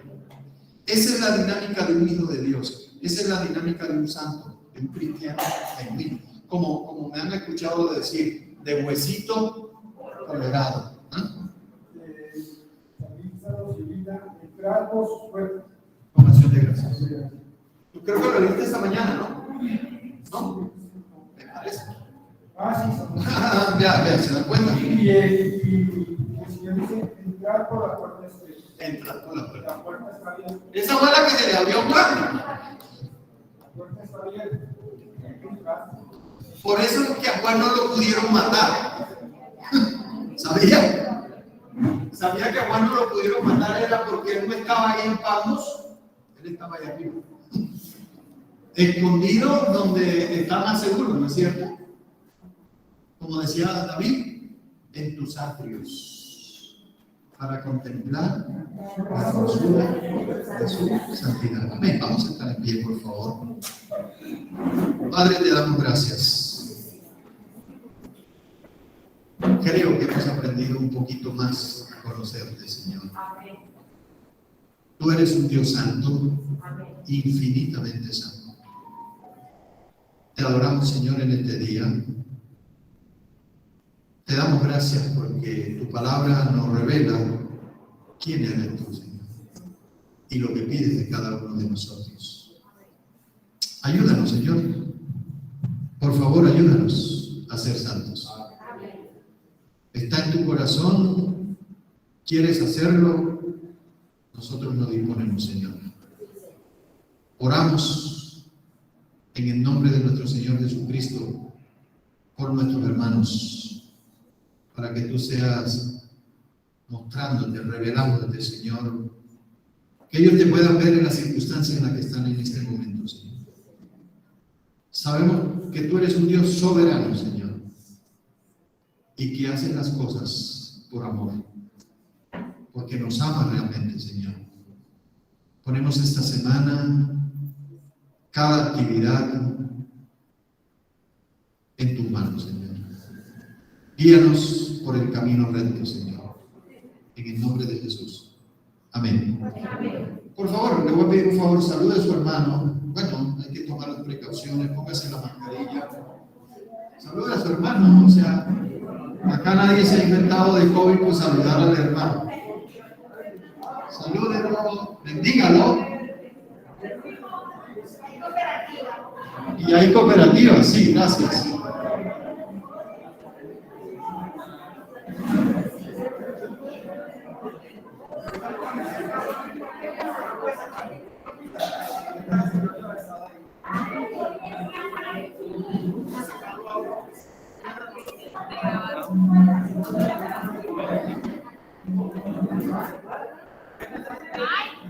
Esa es la dinámica de un hijo de Dios. Esa es la dinámica de un santo, de un cristiano genuino. Como me han escuchado decir, de huesito colorado. Con acción de gracias. Yo creo que lo leíste esta mañana, ¿no? ¿No? Me parece. Ya, se dan cuenta. Y el Señor dice, entrar por la puerta estrecha. Entrar por la puerta. La puerta está abierta. Esa fue la que se le abrió a Juan. La puerta está abierta. Por eso es que a Juan no lo pudieron matar. ¿Sabía? ¿Sabía que a Juan no lo pudieron matar? Era porque él no estaba ahí en Patmos. Él estaba ahí arriba. Escondido donde está más seguro, ¿no es cierto? Como decía David, en tus atrios, para contemplar la hermosura de su santidad. Amén. Vamos a estar en pie, por favor. Padre, te damos gracias. Creo que hemos aprendido un poquito más a conocerte, Señor. Tú eres un Dios santo, infinitamente santo. Te adoramos, Señor, en este día. Te damos gracias porque tu palabra nos revela quién eres tú, Señor, y lo que pides de cada uno de nosotros. Ayúdanos, Señor. Por favor, ayúdanos a ser santos. Está en tu corazón, quieres hacerlo, nosotros nos disponemos, Señor. Oramos en el nombre de nuestro Señor Jesucristo por nuestros hermanos, para que tú seas mostrándote, revelándote, Señor, que ellos te puedan ver en las circunstancias en las que están en este momento, Señor. Sabemos que tú eres un Dios soberano, Señor, y que haces las cosas por amor, porque nos amas realmente, Señor. Ponemos esta semana cada actividad en tus manos, Señor. Guíanos por el camino recto, Señor. En el nombre de Jesús. Amén. Por favor, le voy a pedir un favor, salude a su hermano. Bueno, hay que tomar las precauciones, póngase la mascarilla. Salude a su hermano, o sea, acá nadie se ha inventado de COVID por saludar al hermano. Salúdenlo, bendígalo. Y hay cooperativas, sí, gracias. Ay,